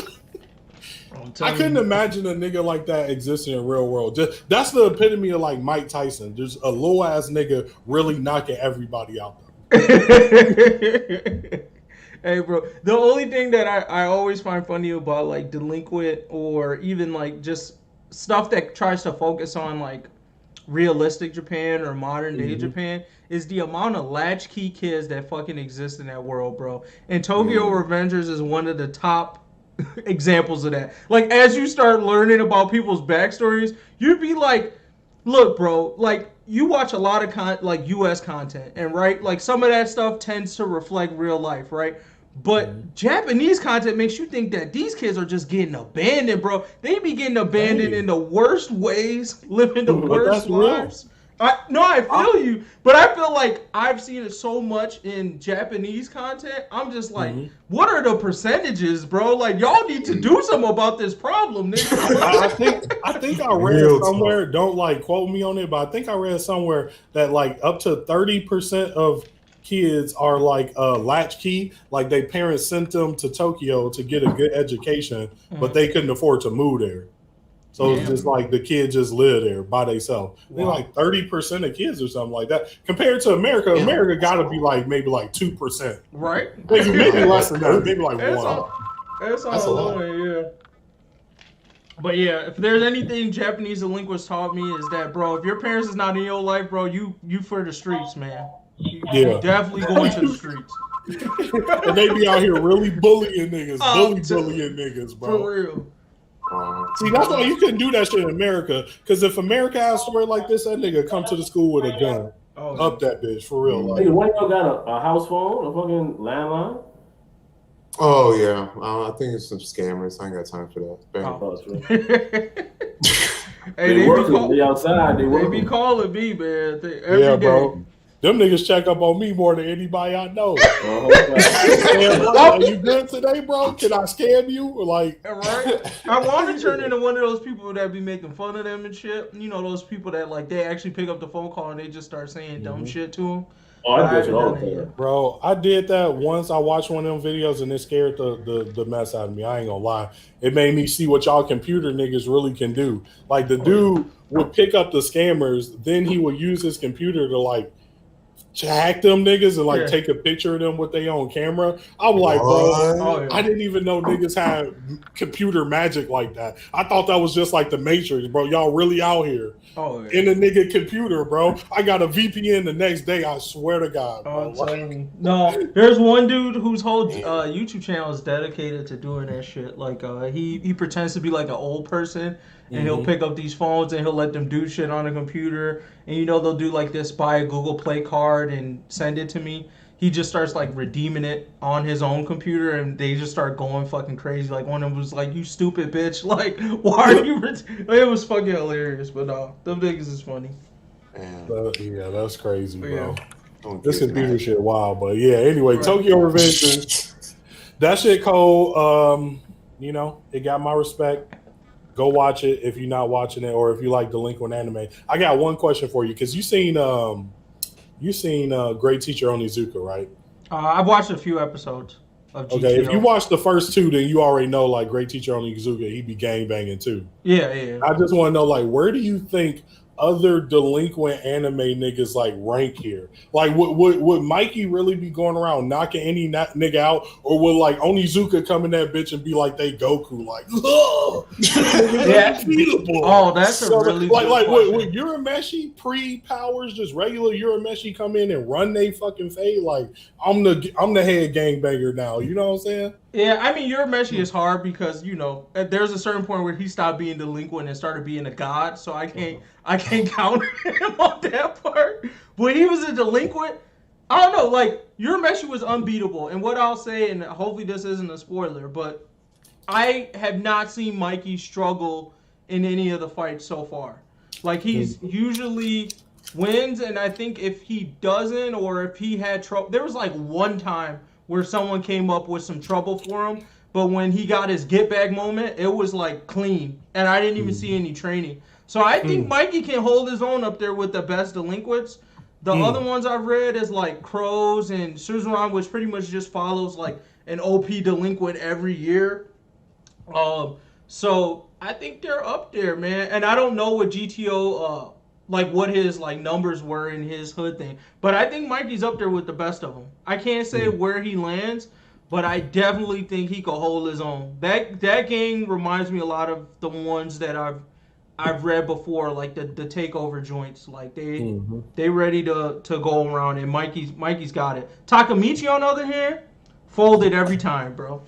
I couldn't imagine a nigga like that existing in real world. That's the epitome of like Mike Tyson. Just a low ass nigga really knocking everybody out there. Hey, bro. The only thing that I always find funny about like delinquent or even like just stuff that tries to focus on like realistic Japan or modern day Japan is the amount of latchkey kids that fucking exist in that world, bro. And Tokyo Revengers is one of the top examples of that. Like as you start learning about people's backstories, you'd be like, look, bro, like you watch a lot of like U.S. content, and right, like some of that stuff tends to reflect real life, right? But Japanese content makes you think that these kids are just getting abandoned, bro. They be getting abandoned in the worst ways, living the worst lives. I feel you, but I feel like I've seen it so much in Japanese content. I'm just like, what are the percentages, bro? Like, y'all need to do something about this problem, nigga. I think I read somewhere. Don't like quote me on it, but I think I read somewhere that like up to 30% of kids are like latchkey. Like, their parents sent them to Tokyo to get a good education, but they couldn't afford to move there. So it's just like the kids just live there by themselves. They're like 30% of kids or something like that. Compared to America, America got to be like maybe like 2%. Right? Maybe less than that. Maybe like 1. That's all yeah. But yeah, if there's anything Japanese delinquents taught me is that, bro, if your parents is not in your life, bro, you for the streets, man. You definitely going to the streets. And they be out here really bullying niggas. Bullying niggas, bro. For real. See, that's why you couldn't do that shit in America. Because if America had a story like this, that nigga come to the school with a gun. Up that bitch, for real. Like, one of y'all got a house phone, a fucking landline? Oh, yeah. I think it's some scammers. I ain't got time for that. Hey, they outside. They be calling me, man. Every day. Bro. Them niggas check up on me more than anybody I know. Are you good today, bro? Can I scam you? Or like, right? I want to turn into one of those people that be making fun of them and shit. You know, those people that like they actually pick up the phone call and they just start saying dumb shit to them. Bro, I did that once. I watched one of them videos and it scared the mess out of me. I ain't gonna lie. It made me see what y'all computer niggas really can do. Like, the dude would pick up the scammers, then he would use his computer to like hack them niggas and like take a picture of them with their own camera. I'm like, bro, I didn't even know niggas had computer magic like that. I thought that was just like the Matrix, bro. Y'all really out here in a nigga computer, bro. I got a VPN the next day. I swear to God, bro. No, there's one dude whose whole YouTube channel is dedicated to doing that shit. Like, he pretends to be like an old person. And he'll pick up these phones and he'll let them do shit on a computer. And you know, they'll do like this, buy a Google Play card and send it to me. He just starts like redeeming it on his own computer and they just start going fucking crazy. Like, one of them was like, "You stupid bitch. Like, why are you..." It was fucking hilarious. But no, them niggas is funny. Yeah, that's crazy, bro. This computer shit wild. But yeah, anyway, Tokyo Revengers. That shit cold. You know, it got my respect. Go watch it if you're not watching it, or if you like delinquent anime. I got one question for you, because you seen Great Teacher Onizuka, right? I've watched a few episodes of GTO. Okay, if you watched the first 2, then you already know like Great Teacher Onizuka, he be gangbanging too. Yeah. I just want to know, like, where do you think other delinquent anime niggas like rank here? Like, would Mikey really be going around knocking any nigga out, or would like Onizuka come in that bitch and be like they Goku, like, oh, that's a really like would Urameshi pre-powers, just regular Urameshi, come in and run they fucking fade? Like, I'm the head gangbanger now. You know what I'm saying? Yeah, I mean, Urameshi is hard because, you know, there's a certain point where he stopped being delinquent and started being a god, so I can't count him on that part. When he was a delinquent, I don't know, like, Urameshi was unbeatable. And what I'll say, and hopefully this isn't a spoiler, but I have not seen Mikey struggle in any of the fights so far. Like, he's usually wins, and I think if he doesn't, or if he had trouble, there was like one time where someone came up with some trouble for him, but when he got his get back moment, it was like clean, and I didn't even see any training. So I think Mikey can hold his own up there with the best delinquents. The other ones I've read is like Crows and Suzuran, which pretty much just follows like an OP delinquent every year. So I think they're up there, man. And I don't know what GTO like what his like numbers were in his hood thing, but I think Mikey's up there with the best of them. I can't say where he lands, but I definitely think he could hold his own. That gang reminds me a lot of the ones that I've read before, like the takeover joints. Like they ready to go around, and Mikey's got it. Takamichi, on the other hand, folded every time, bro.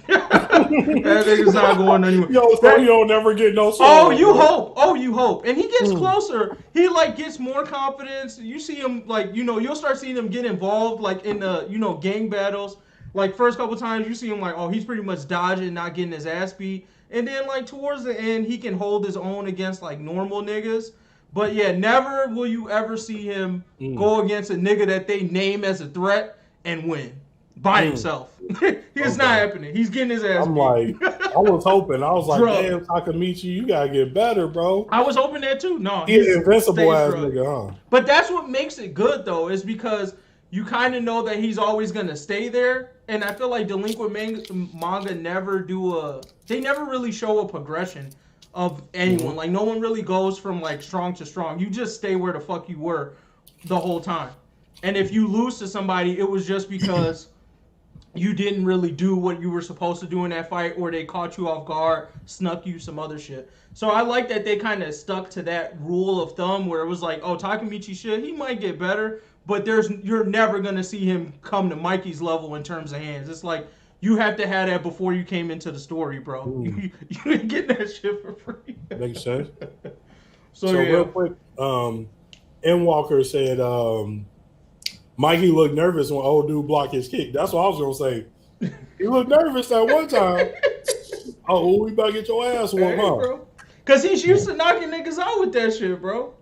That nigga's not going anywhere. Yo, so you don't never get no sword. Oh, you hope. Oh, you hope. And he gets closer. He like gets more confidence. You see him like, you'll start seeing him get involved like in the, gang battles. Like first couple times you see him like, oh, he's pretty much dodging, not getting his ass beat. And then like towards the end, he can hold his own against like normal niggas. But yeah, never will you ever see him go against a nigga that they name as a threat and win by himself. It's not happening. He's getting his ass beat. I was hoping. I was like, damn, Takamichi, you gotta get better, bro. I was hoping that too. No, he's an invincible ass nigga, huh? But that's what makes it good though, is because you kind of know that he's always gonna stay there. And I feel like delinquent manga never they never really show a progression of anyone. Like no one really goes from like strong to strong. You just stay where the fuck you were the whole time. And if you lose to somebody, it was just because you didn't really do what you were supposed to do in that fight, or they caught you off guard, snuck you some other shit. So I like that they kind of stuck to that rule of thumb where it was like, oh, Takamichi shit, he might get better, but you're never gonna see him come to Mikey's level in terms of hands. It's like you have to have that before you came into the story, bro. You didn't get that shit for free. Makes sense. So yeah. Real quick, M. Walker said Mikey looked nervous when old dude blocked his kick. That's what I was gonna say. He looked nervous that one time. Oh, we about to get your ass whooped, huh? Cause he's used to knocking niggas out with that shit, bro.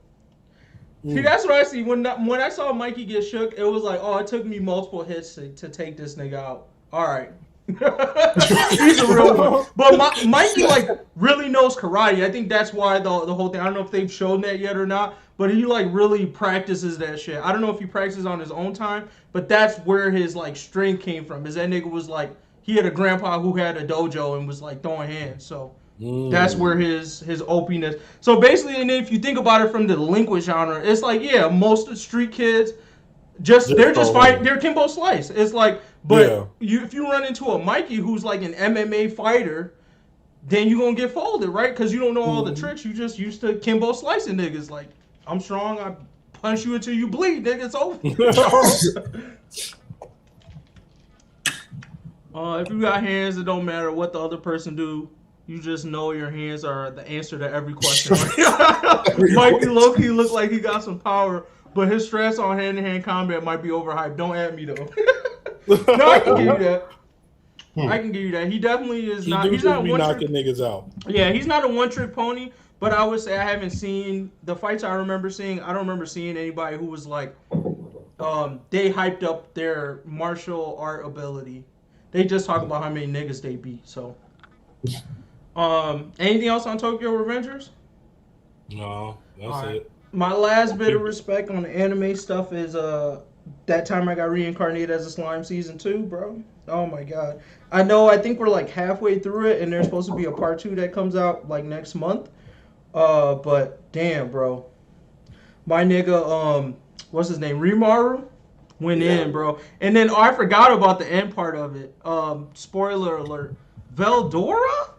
See, that's what I see. When I saw Mikey get shook, it was like, oh, it took me multiple hits to take this nigga out. All right. He's a real one. But Mikey like really knows karate. I think that's why the whole thing. I don't know if they've shown that yet or not, but he like really practices that shit. I don't know if he practices on his own time, but that's where his like strength came from. Is that nigga was like, he had a grandpa who had a dojo and was like throwing hands. So that's where his opiness. So basically, and if you think about it from the delinquent genre, it's like, yeah, most of the street kids they're just fighting. They're Kimbo Slice. It's like, but if you run into a Mikey who's like an MMA fighter, then you're gonna get folded, right? Because you don't know all the tricks. You just used to Kimbo slicing niggas. Like, I'm strong. I punch you until you bleed, nigga. It's over. If you got hands, it don't matter what the other person do. You just know your hands are the answer to every question. Mikey low-key look like he got some power, but his stress on hand-to-hand combat might be overhyped. Don't add me though. No, I can give you that. I can give you that. He definitely is not. He's not knocking niggas out. Yeah, he's not a one-trick pony. But I would say I haven't seen the fights I remember seeing. I don't remember seeing anybody who was like, they hyped up their martial art ability. They just talk about how many niggas they beat. So, anything else on Tokyo Revengers? No, that's it. My last bit of respect on the anime stuff is that time I got reincarnated as a slime season 2, bro. Oh my god. I think we're like halfway through it, and there's supposed to be a part 2 that comes out like next month. But damn, bro. My nigga, what's his name? Rimaru went in, bro. And then I forgot about the end part of it. Spoiler alert. Veldora?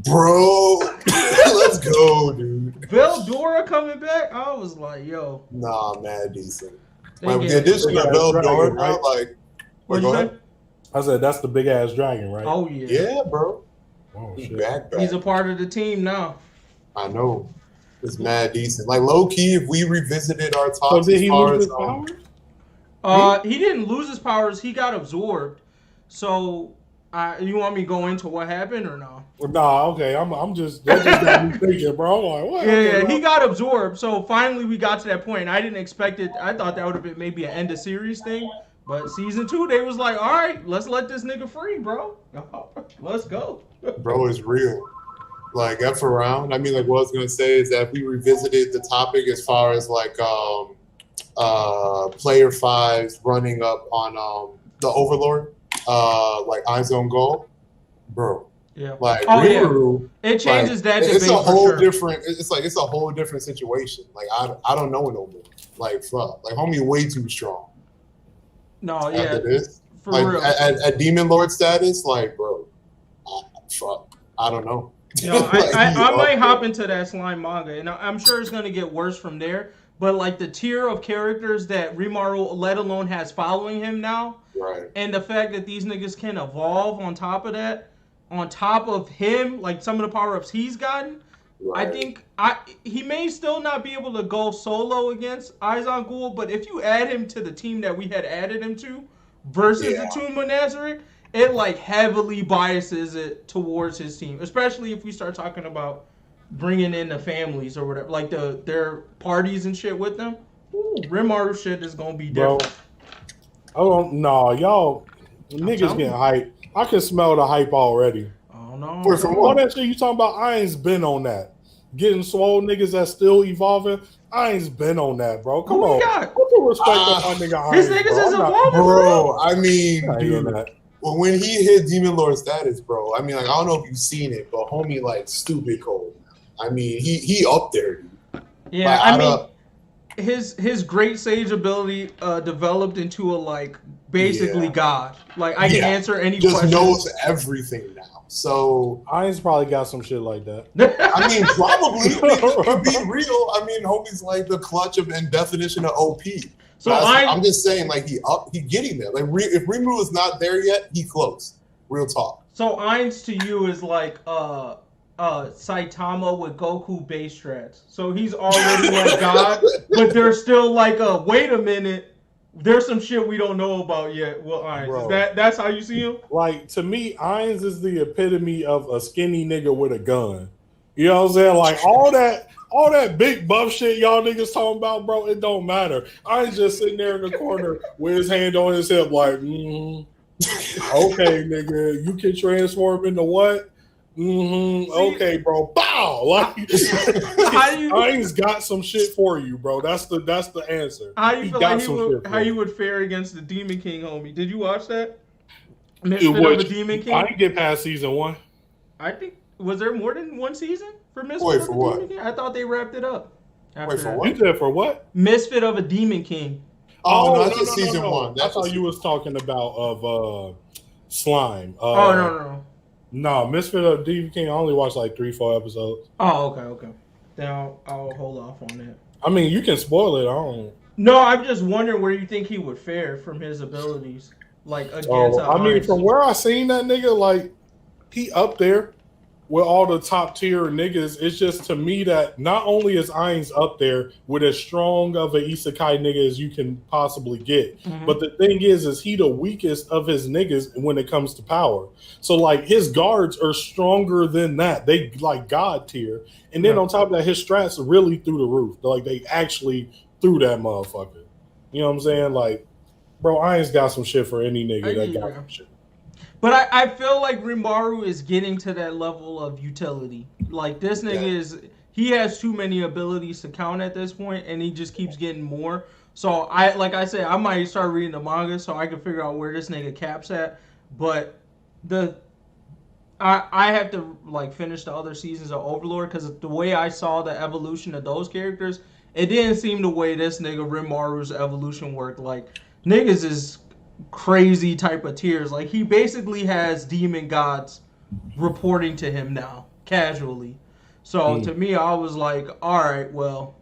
Bro, let's go, dude. Veldora coming back? I was like, yo. Nah, mad decent. Like, the addition of Veldora, right? Like, what'd you say? I said that's the big ass dragon, right? Oh yeah. Yeah, bro. Oh, He's shit. back. He's a part of the team now. I know. It's mad decent. Like, low key, if we revisited our talks, so did he lose his powers? He didn't lose his powers. He got absorbed. So, you want me to go into what happened or no? Nah, okay. I'm just that just got me thinking, bro. I'm like, what? Yeah, he got absorbed. So finally, we got to that point. I didn't expect it. I thought that would have been maybe an end of series thing. But season 2, they was like, all right, let's let this nigga free, bro. Let's go. Bro, it's real. Like, F around. I mean, like, what I was gonna say is that if we revisited the topic as far as like player 5s running up on the Overlord, like Einzone Goal, bro. Yeah. Like Rimuru, it changes that debate. It's a whole different. It's a whole different situation. Like I don't know no more. Like fuck. Like homie, way too strong. No, yeah. For like, real. At Demon Lord status, like bro, fuck. I don't know. No, like, I might hop into that slime manga, and I'm sure it's gonna get worse from there. But like the tier of characters that Rimaru, let alone, has following him now, Right. And the fact that these niggas can evolve on top of that, on top of him, like some of the power-ups he's gotten, right. I think he may still not be able to go solo against Izon Ghoul, but if you add him to the team that we had added him to versus the Tomb of Nazareth, it like heavily biases it towards his team, especially if we start talking about bringing in the families or whatever, like their parties and shit with them. Ooh, Rimmaru shit is gonna be different. Oh no, y'all niggas getting hype. I can smell the hype already. Oh no! From all that shit you talking about, I ain't been on that. Getting swole niggas that's still evolving, I ain't been on that, bro. Come on, put the respect on my nigga. His niggas is evolving, bro. I mean, dude. Well, when he hit Demon Lord status, bro, I mean, like, I don't know if you've seen it, but homie, like, stupid cold. I mean, he up there, dude. Yeah, like, I mean, his great sage ability developed into a, like, basically God. Like, I can answer any question. Just knows everything now. So Ain's probably got some shit like that. I mean, probably. To be real, I mean, homie's like the clutch and definition of OP. So I'm just saying, like, he getting there. Like, if Rimuru is not there yet, he close. Real talk. So Ainz to you is like Saitama with Goku base strats. So he's already like God, but there's still like wait a minute, there's some shit we don't know about yet. Well, Ainz, that's how you see him? Like, to me, Ainz is the epitome of a skinny nigga with a gun. You know what I'm saying? Like, all that big buff shit y'all niggas talking about, bro, it don't matter. I ain't just sitting there in the corner with his hand on his hip like, okay, nigga, you can transform into what? Okay, bro. Bow! Like, Ain's got some shit for you, bro. That's the answer. How you feel like how you would fare against the Demon King, homie? Did you watch that? Misfit of a Demon King? I didn't get past season 1. I think, was there more than one season? For Misfit Wait, of for a what? Demon King? I thought they wrapped it up. Wait, for what? You said for what? Misfit of a Demon King. Oh, no, that's season 1. That's all you was talking about of Slime. No. No, Misfit of Demon King, I only watched like 3-4 episodes. Oh, okay. Then I'll hold off on that. I mean, you can spoil it. I don't. No, I'm just wondering where you think he would fare from his abilities. Like, against I mean, from where I seen that nigga, like, he up there with all the top tier niggas. It's just to me that not only is Ainz up there with as strong of an isekai nigga as you can possibly get, but the thing is he the weakest of his niggas when it comes to power. So like his guards are stronger than that. They like God tier. And then on top of that, his strats are really through the roof. Like they actually threw that motherfucker. You know what I'm saying? Like, bro, Ainz got some shit for any nigga that got some shit. But I feel like Rimmaru is getting to that level of utility. Like, this nigga he has too many abilities to count at this point, and he just keeps getting more. So, like I said, I might start reading the manga so I can figure out where this nigga caps at. But I have to, like, finish the other seasons of Overlord, because the way I saw the evolution of those characters, it didn't seem the way this nigga Rimmaru's evolution worked. Like, niggas is crazy type of tiers. Like, he basically has demon gods reporting to him now, casually. So to me, I was like, all right, well,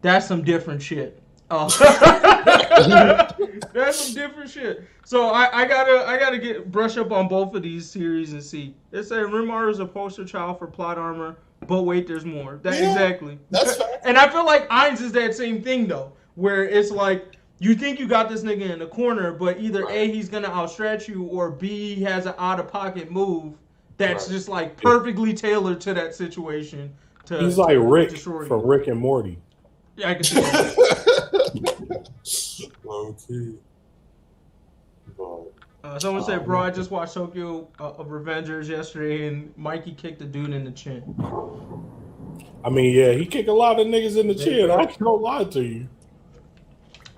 that's some different shit. That's some different shit. So I gotta brush up on both of these series and see. It said Rimmaru is a poster child for plot armor, but wait, there's more. Exactly. That's fair. And I feel like Ainz is that same thing though, where it's like, you think you got this nigga in the corner, but either A, he's going to outstretch you, or B, he has an out-of-pocket move that's just, like, perfectly tailored to that situation. He's like Rick from Rick and Morty. Yeah, I can see that. Someone said, bro, I just watched Tokyo of Revengers yesterday, and Mikey kicked the dude in the chin. I mean, yeah, he kicked a lot of niggas in the chin. I ain't gonna lie to you.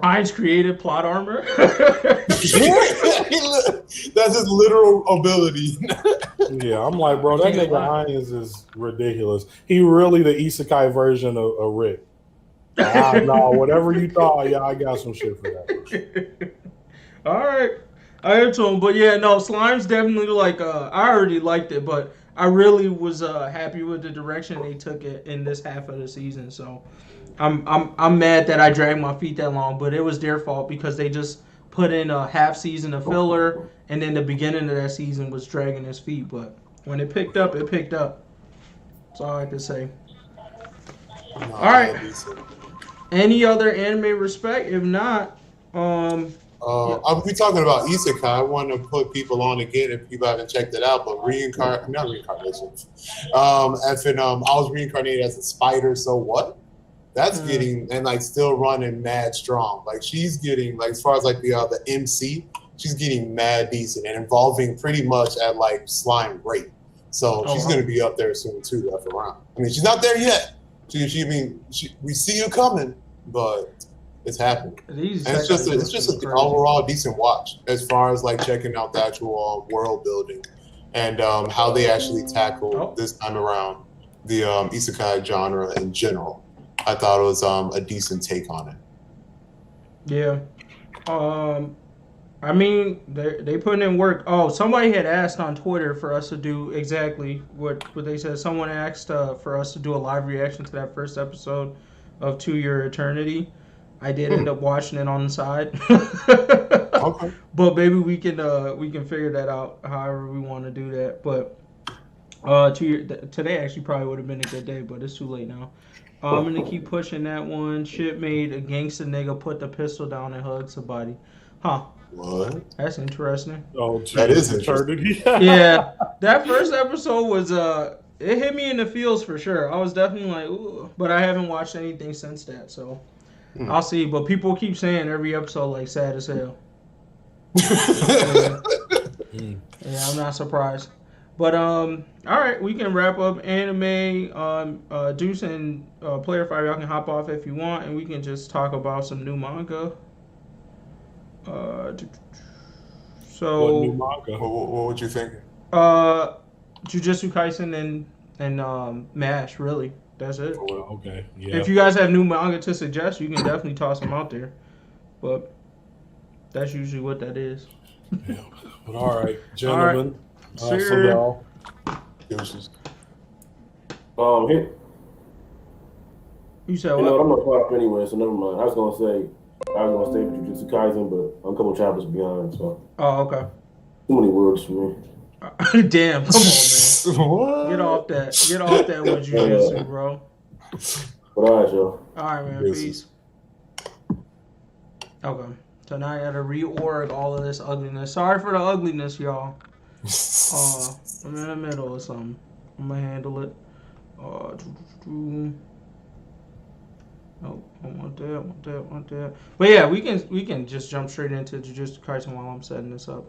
Ainz created plot armor. That's his literal ability. Yeah, I'm like, bro, that nigga Ainz is ridiculous. He really the isekai version of Rick. No, whatever you thought, I got some shit for that. All right. I am to him. But yeah, no, Slime's definitely like, I already liked it, but I really was happy with the direction they took it in this half of the season. So I'm mad that I dragged my feet that long, but it was their fault because they just put in a half season of filler, and then the beginning of that season was dragging his feet. But when it picked up, it picked up. That's all I can say. No, all right. Any other anime respect? If not, we talking about Isekai. I want to put people on again if people haven't checked it out. But not reincarnations. I was reincarnated as a spider. So what? That's getting and like still running mad strong. Like she's getting like as far as like the MC, she's getting mad decent and involving pretty much at like slime rape. So she's gonna be up there soon too. Left around. I mean, she's not there yet. We see you coming, but it's happening. And it's just an overall decent watch as far as like checking out the actual world building and how they actually tackle this time around the isekai genre in general. I thought it was a decent take on it. Yeah. I mean, they put in work. Oh, somebody had asked on Twitter for us to do exactly what they said. Someone asked for us to do a live reaction to that first episode of To Your Eternity. I did end up watching it on the side. Okay. But maybe we can figure that out however we want to do that. But today actually probably would have been a good day, but it's too late now. I'm gonna keep pushing that one. Shit made a gangster nigga put the pistol down and hug somebody. Huh. What? That's interesting. Oh, that is interesting. Yeah. That first episode was it hit me in the feels for sure. I was definitely like, ooh, but I haven't watched anything since that, so I'll see. But people keep saying every episode like sad as hell. Yeah, I'm not surprised. But all right, we can wrap up anime. Deuce and Player 5, y'all can hop off if you want, and we can just talk about some new manga. So what new manga? What would you think? Jujutsu Kaisen and MASH, really. That's it. Oh, well, okay. Yeah. If you guys have new manga to suggest, you can definitely toss them out there. But that's usually what that is. Yeah. But all right, gentlemen. All right. For y'all. Here. You said what? You know, I'm gonna start up anyway, so never mind. I was gonna say with Jujutsu Kaisen, but I'm a couple chapters behind, so. Oh, okay. Too many words for me. Damn, come on, man. What? Get off that with Jujutsu, bro. But all right, y'all. All right, man. Peace. Okay. So now I gotta reorg all of this ugliness. Sorry for the ugliness, y'all. I'm in the middle of something. I'm gonna handle it. No, I want that. But yeah, we can just jump straight into Jujutsu Kaisen while I'm setting this up.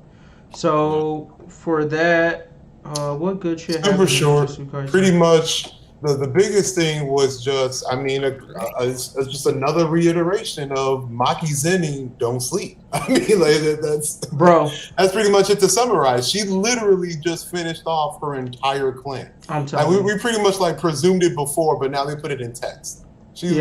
So for that, what good shit happened? Super short. Pretty much, the biggest thing was just, I mean, it's just another reiteration of Maki Zenning don't sleep. I mean, like that's pretty much it to summarize. She literally just finished off her entire clan. I'm telling you, we pretty much like presumed it before, but now they put it in text. She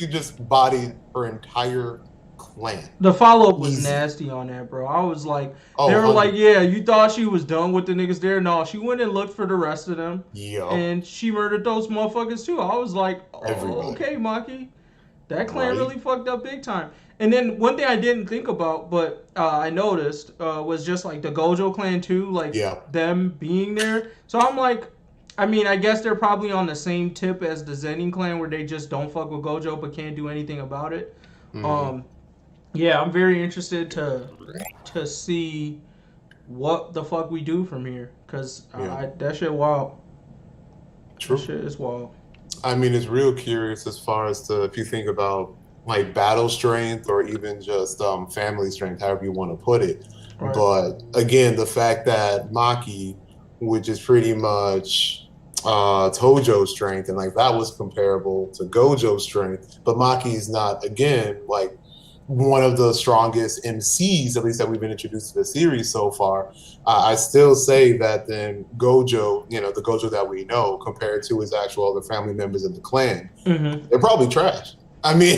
just bodied her entire clan. The follow-up was nasty on that, bro. I was like, they were like, yeah, you thought she was done with the niggas there? No, she went and looked for the rest of them. Yeah. And she murdered those motherfuckers too. I was like, okay, Maki. That clan really fucked up big time. And then one thing I didn't think about, but I noticed, was just like the Gojo clan too, like them being there. So I'm like, I mean, I guess they're probably on the same tip as the Zennin clan where they just don't fuck with Gojo but can't do anything about it. Mm-hmm. Yeah, I'm very interested to see what the fuck we do from here, because that shit wild. True. That shit is wild. I mean, it's real curious as far as if you think about like battle strength or even just family strength, however you want to put it. Right. But again, the fact that Maki, which is pretty much Tojo's strength, and like that was comparable to Gojo's strength, but Maki's not, again, like one of the strongest MCs, at least that we've been introduced to the series so far. I still say that then Gojo, the Gojo that we know, compared to his actual other family members in the clan, they're probably trash. I mean,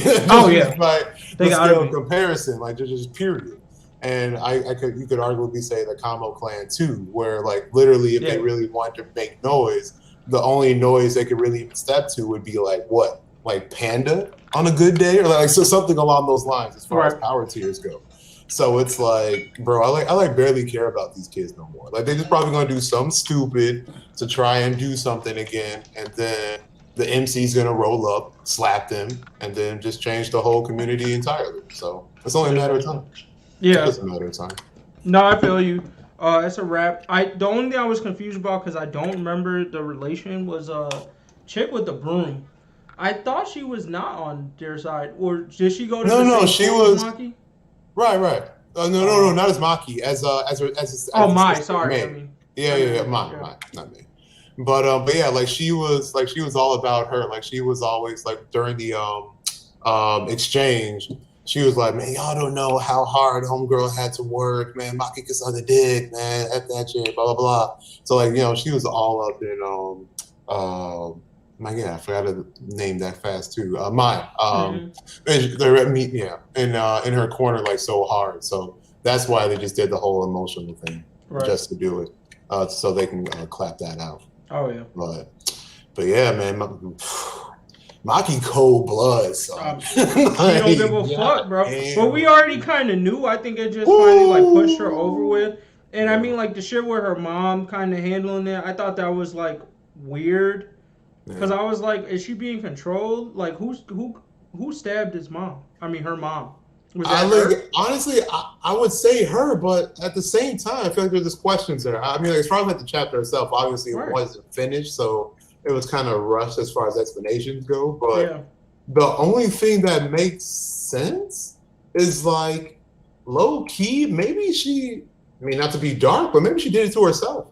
like the scale comparison, like just period. And you could arguably say the Kamo clan too, where like literally if they really wanted to make noise, the only noise they could really even step to would be like what? Like Panda on a good day, or like so something along those lines as far as power tiers go. So it's like, bro, I like barely care about these kids no more. Like they're just probably gonna do something stupid to try and do something again, and then the MC's gonna roll up, slap them, and then just change the whole community entirely. So it's only a matter of time. Yeah, it's a matter of time. No, I feel you. It's a wrap. The only thing I was confused about because I don't remember the relation was chick with the broom. I thought she was not on their side, or did she go to No, she was Maki? Right. No, not as Maki, as Mai. Sorry, I mean, Mai, not me. But yeah, like she was all about her. Like she was always like during the exchange, she was like, man, y'all don't know how hard homegirl had to work, man. Maki could suck the dick, man. F that shit, blah blah blah. So like, she was all up in I forgot to name that fast too. Maya. In her corner like so hard. So that's why they just did the whole emotional thing, just to do it, so they can clap that out. Oh yeah. But yeah, man, Maki cold blood. So she don't give a fuck, bro. But we already kind of knew. I think it just finally like pushed her over with. And I mean, like the shit with her mom kind of handling it. I thought that was like weird. Because I was like, is she being controlled? Like, who stabbed his mom? I mean, her mom. Was that her? Honestly, I would say her, but at the same time, I feel like there's just questions there. I mean, as far as like the chapter itself, obviously it wasn't finished, so it was kind of rushed as far as explanations go. But the only thing that makes sense is like, low key, maybe she, I mean, not to be dark, but maybe she did it to herself.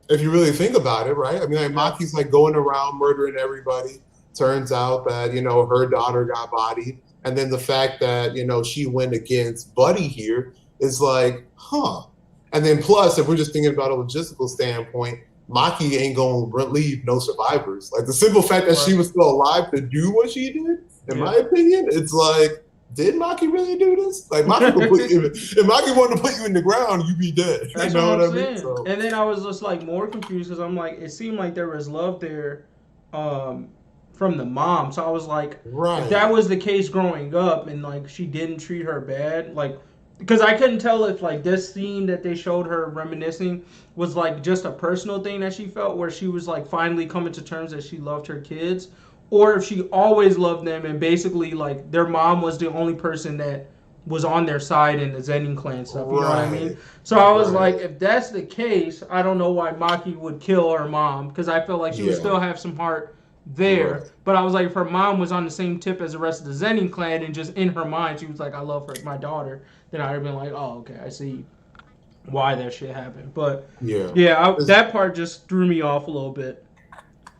If you really think about it, right? I mean, like Maki's like going around murdering everybody. Turns out that, her daughter got bodied. And then the fact that, she went against Buddy here is like, huh. And then plus, if we're just thinking about a logistical standpoint, Maki ain't going to leave no survivors. Like the simple fact that she was still alive to do what she did, in my opinion, it's like, did Maki really do this? Like Maki would put you, if Maki wanted to put you in the ground, you'd be dead. That's what I'm saying. So. And then I was just like more confused because I'm like, it seemed like there was love there from the mom. So I was like, if that was the case growing up and like she didn't treat her bad, like because I couldn't tell if like this scene that they showed her reminiscing was like just a personal thing that she felt where she was like finally coming to terms that she loved her kids. Or if she always loved them and basically like their mom was the only person that was on their side in the Zenin clan stuff. You know what I mean? So I was like, if that's the case, I don't know why Maki would kill her mom because I felt like she would still have some heart there. But I was like, if her mom was on the same tip as the rest of the Zenin clan and just in her mind she was like, I love her, my daughter, then I'd have been like, oh, okay, I see why that shit happened. But that part just threw me off a little bit.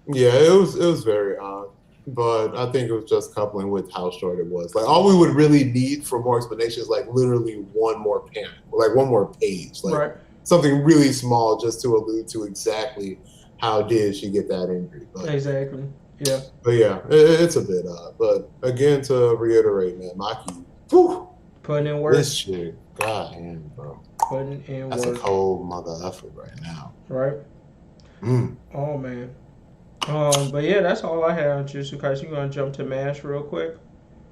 Yeah, it was very odd. But I think it was just coupling with how short it was. Like all we would really need for more explanation is like literally one more panel, like one more page, like something really small just to allude to exactly how did she get that injury. But, exactly. Yeah. But yeah, it's a bit odd. But again, to reiterate, man, Maki, putting in work. This shit, goddamn, bro. Putting in That's work. a cold mother effort right now. Right. Oh man. But yeah, that's all I have on Jujutsu Kaisen. You gonna jump to MASH real quick?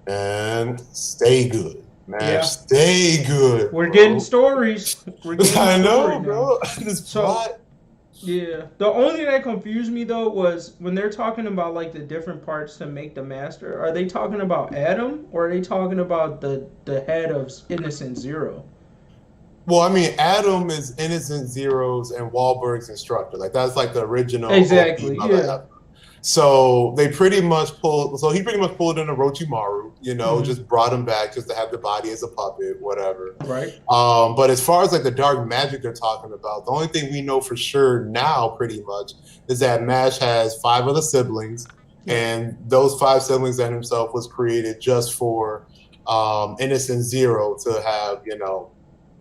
And stay good. MASH, stay good. We're getting stories. I know, bro. This plot. Yeah. The only thing that confused me though was when they're talking about like the different parts to make the master, are they talking about Adam or are they talking about the head of Innocent Zero? Well, I mean, Adam is Innocent Zero's and Wahlberg's instructor. Like that's like the original. Exactly. Yeah. So he pretty much pulled in a Orochimaru, just brought him back just to have the body as a puppet, whatever. Right. But as far as like the dark magic they're talking about, the only thing we know for sure now pretty much is that MASH has 5 other siblings, and those 5 siblings and himself was created just for Innocent Zero to have,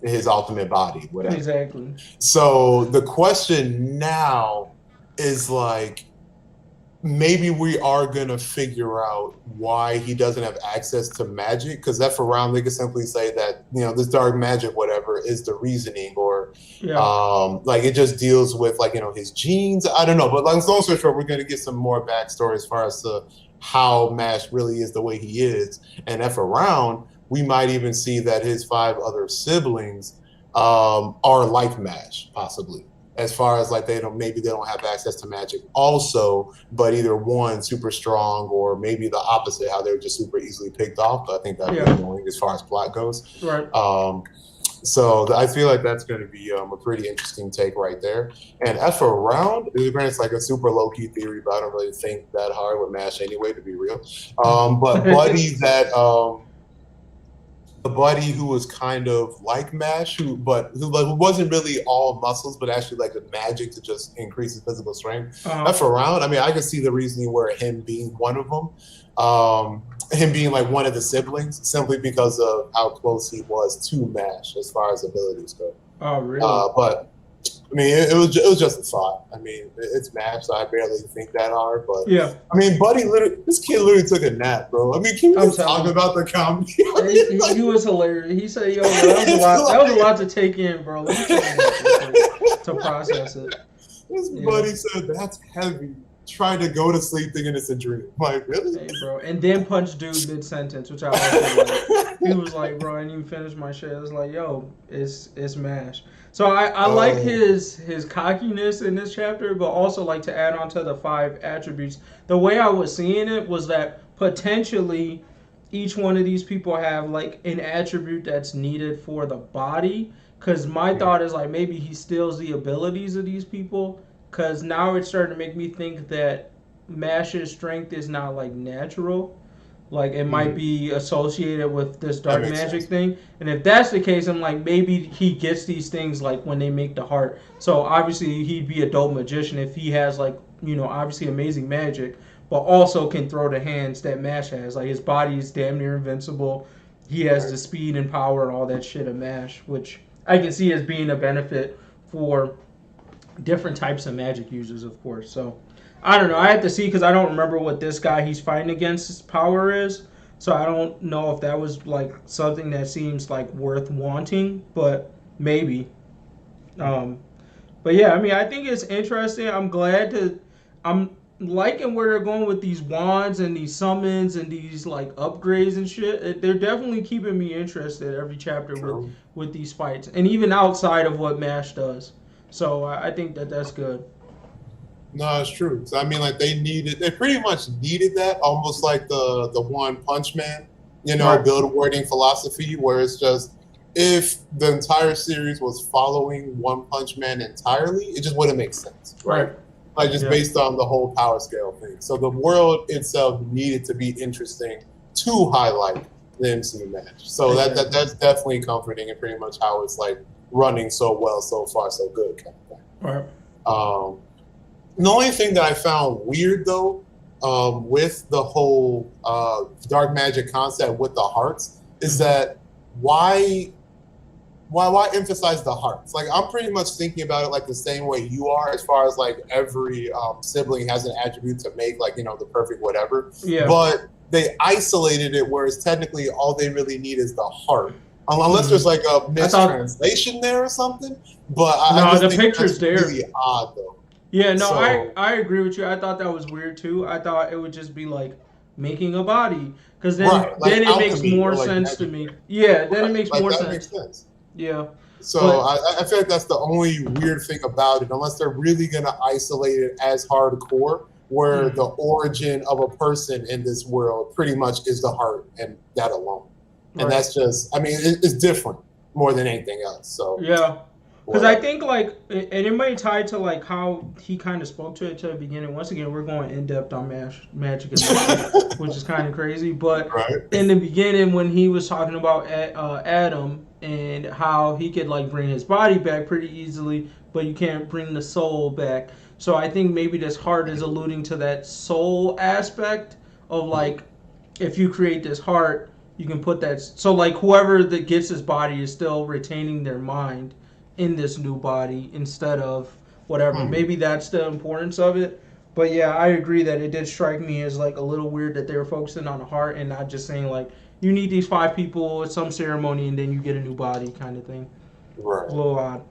his ultimate body, whatever. Exactly. So the question now is like, maybe we are gonna figure out why he doesn't have access to magic, because that for round they could simply say that this dark magic whatever is the reasoning, or like it just deals with like his genes. I don't know, but like long story short, we're gonna get some more backstory as far as to how MASH really is the way he is, and F around we might even see that his 5 other siblings are like MASH, possibly. As far as like they don't have access to magic also, but either one super strong or maybe the opposite, how they're just super easily picked off. But I think that'd be annoying as far as plot goes. Right. So I feel like that's going to be a pretty interesting take right there. And as for Round, it's like a super low key theory, but I don't really think that hard with MASH anyway, to be real. But Buddy the Buddy who was kind of like MASH, who wasn't really all muscles, but actually like the magic to just increase his physical strength. That's for Round. I mean, I could see the reasoning where him being one of them, him being like one of the siblings, simply because of how close he was to MASH as far as abilities go. Oh, really? But I mean, it was just a thought. I mean, it's MASH, so I barely think that hard. But yeah, I mean, Buddy this kid literally took a nap, bro. I mean, can we just talk about the comedy? He was hilarious. He said, "Yo, that was a lot to take in, bro. Let me to process it." This Buddy said, "That's heavy." Trying to go to sleep thinking it's a dream. Like, really? Hey, bro. And then punch dude mid-sentence, which I also like. He was like, bro, I didn't even finish my shit. It's like, yo, it's MASH. So I like his cockiness in this chapter, but also like to add on to the 5 attributes. The way I was seeing it was that potentially each one of these people have like an attribute that's needed for the body. Because my thought is like maybe he steals the abilities of these people. Because now it's starting to make me think that MASH's strength is not like natural. Like it might be associated with this dark magic thing. And if that's the case, I'm like, maybe he gets these things like when they make the heart. So obviously he'd be a dope magician if he has like, you know, obviously amazing magic, but also can throw the hands that MASH has. Like his body is damn near invincible. He has the speed and power and all that shit of MASH, which I can see as being a benefit for different types of magic users, of course. So I don't know. I have to see because I don't remember what this guy he's fighting against his power is. So I don't know if that was like something that seems like worth wanting, but maybe. But yeah, I mean, I think it's interesting. I'm liking where they're going with these wands and these summons and these like upgrades and shit. They're definitely keeping me interested every chapter with these fights, and even outside of what MASH does. So I think that's good. No, it's true. So I mean, like they pretty much needed that, almost like the One Punch Man, build wording philosophy, where it's just if the entire series was following One Punch Man entirely, it just wouldn't make sense, right? Like just based on the whole power scale thing. So the world itself needed to be interesting to highlight the MCU match. So that's definitely comforting, and pretty much how it's like running so well so far, so good kind of thing. Right. The only thing that I found weird though, with the whole dark magic concept with the hearts, is that why emphasize the hearts? Like I'm pretty much thinking about it like the same way you are, as far as like every sibling has an attribute to make like the perfect whatever. Yeah. But they isolated it, whereas technically all they really need is the heart. Unless there's like a mistranslation there or something, but I just think picture's that's really odd though. Yeah, no, I agree with you. I thought that was weird too. I thought it would just be like making a body, because then it makes more sense to me. Yeah, then it makes more sense. Makes sense. Yeah. So I feel like that's the only weird thing about it, unless they're really gonna isolate it as hardcore, where the origin of a person in this world pretty much is the heart and that alone. And that's just, I mean, it's different more than anything else. So yeah, because I think like, and it might tie to like how he kind of spoke to it to the beginning. Once again, we're going in depth on magic, which is kind of crazy. But in the beginning, when he was talking about Adam and how he could like bring his body back pretty easily, but you can't bring the soul back. So I think maybe this heart is alluding to that soul aspect of like, if you create this heart, you can put that, so like whoever that gets his body is still retaining their mind in this new body instead of whatever. Maybe that's the importance of it. But yeah, I agree that it did strike me as like a little weird that they were focusing on the heart and not just saying like, you need these 5 people at some ceremony and then you get a new body kind of thing. Right. A little odd.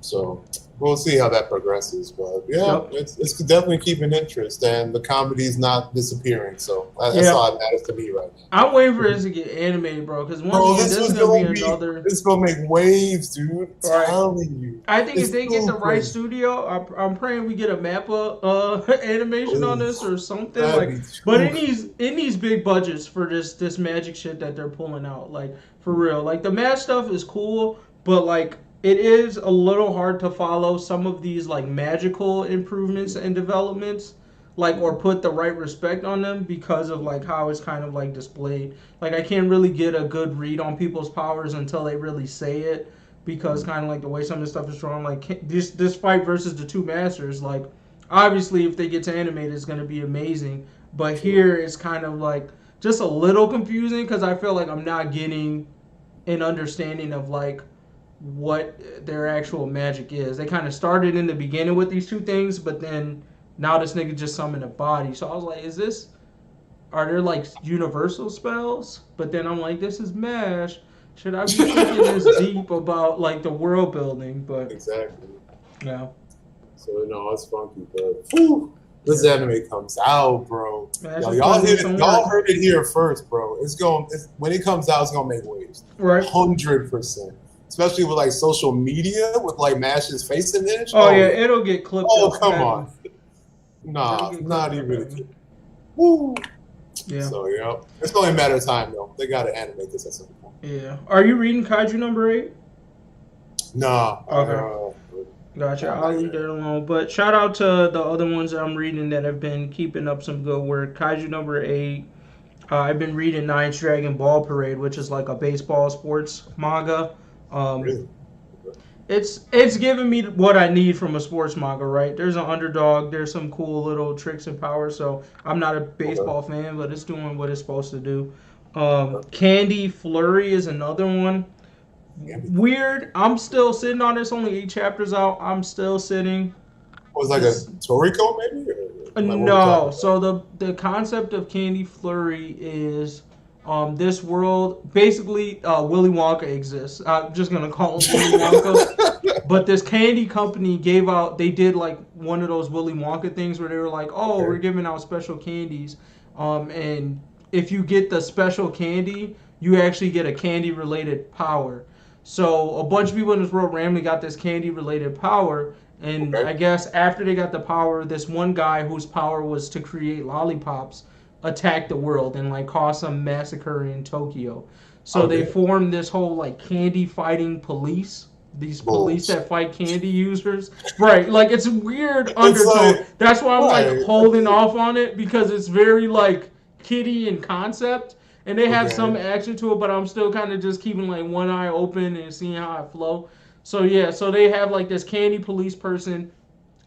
So we'll see how that progresses. But yeah, it's definitely keeping interest, and the comedy's not disappearing. So that's all that matters to me right now. I'm waiting for this to get animated, bro. Because this is gonna be another. It's gonna make waves, dude. I'm telling you. I think if they get the right studio, I'm praying we get a Mappa animation on this or something. But it needs big budgets for this magic shit that they're pulling out. Like for real, like the math stuff is cool, but like. It is a little hard to follow some of these like magical improvements and developments, like or put the right respect on them because of like how it's kind of like displayed. Like I can't really get a good read on people's powers until they really say it, because kind of like the way some of this stuff is drawn. Like this fight versus the two masters, like obviously if they get to animate, it's gonna be amazing. But here it's kind of like just a little confusing because I feel like I'm not getting an understanding of like what their actual magic is. They kind of started in the beginning with these two things, but then now this nigga just summoned a body. So I was like, are there like universal spells? But then I'm like, this is MASH. Should I be thinking this deep about like the world building? But exactly. Yeah. So it's funky, but this anime comes out, bro. Man, y'all heard it here first, bro. When it comes out, it's gonna make waves. Right. 100%. Especially with like social media, with like Mash's face in it. Oh yeah, it'll get clipped. Oh come on, nah, not even. Woo. Yeah. So it's only a matter of time though. They gotta animate this at some point. Yeah. Are you reading Kaiju number 8? Nah. Okay. Gotcha. I'll leave that alone. But shout out to the other ones that I'm reading that have been keeping up some good work. Kaiju number 8. I've been reading Nine's Dragon Ball Parade, which is like a baseball sports manga. Really? It's giving me what I need from a sports manga, right? There's an underdog, there's some cool little tricks and powers, so I'm not a baseball fan, but it's doing what it's supposed to do. Candy Flurry is another one. Weird. I'm still sitting on this, only 8 chapters out. I'm still sitting. Was like a Toriko maybe? No. So the concept of Candy Flurry is this world, basically, Willy Wonka exists. I'm just going to call him Willy Wonka. But this candy company they did like one of those Willy Wonka things where they were like, we're giving out special candies. And if you get the special candy, you actually get a candy-related power. So a bunch of people in this world randomly got this candy-related power. And I guess after they got the power, this one guy whose power was to create lollipops attack the world and like cause some massacre in Tokyo. So they formed this whole like candy fighting police. These police that fight candy users. Right. Like it's a weird undertone. That's why I'm like holding off on it, because it's very like kiddie in concept. And they have some action to it, but I'm still kind of just keeping like one eye open and seeing how it flow. So so they have like this candy police person,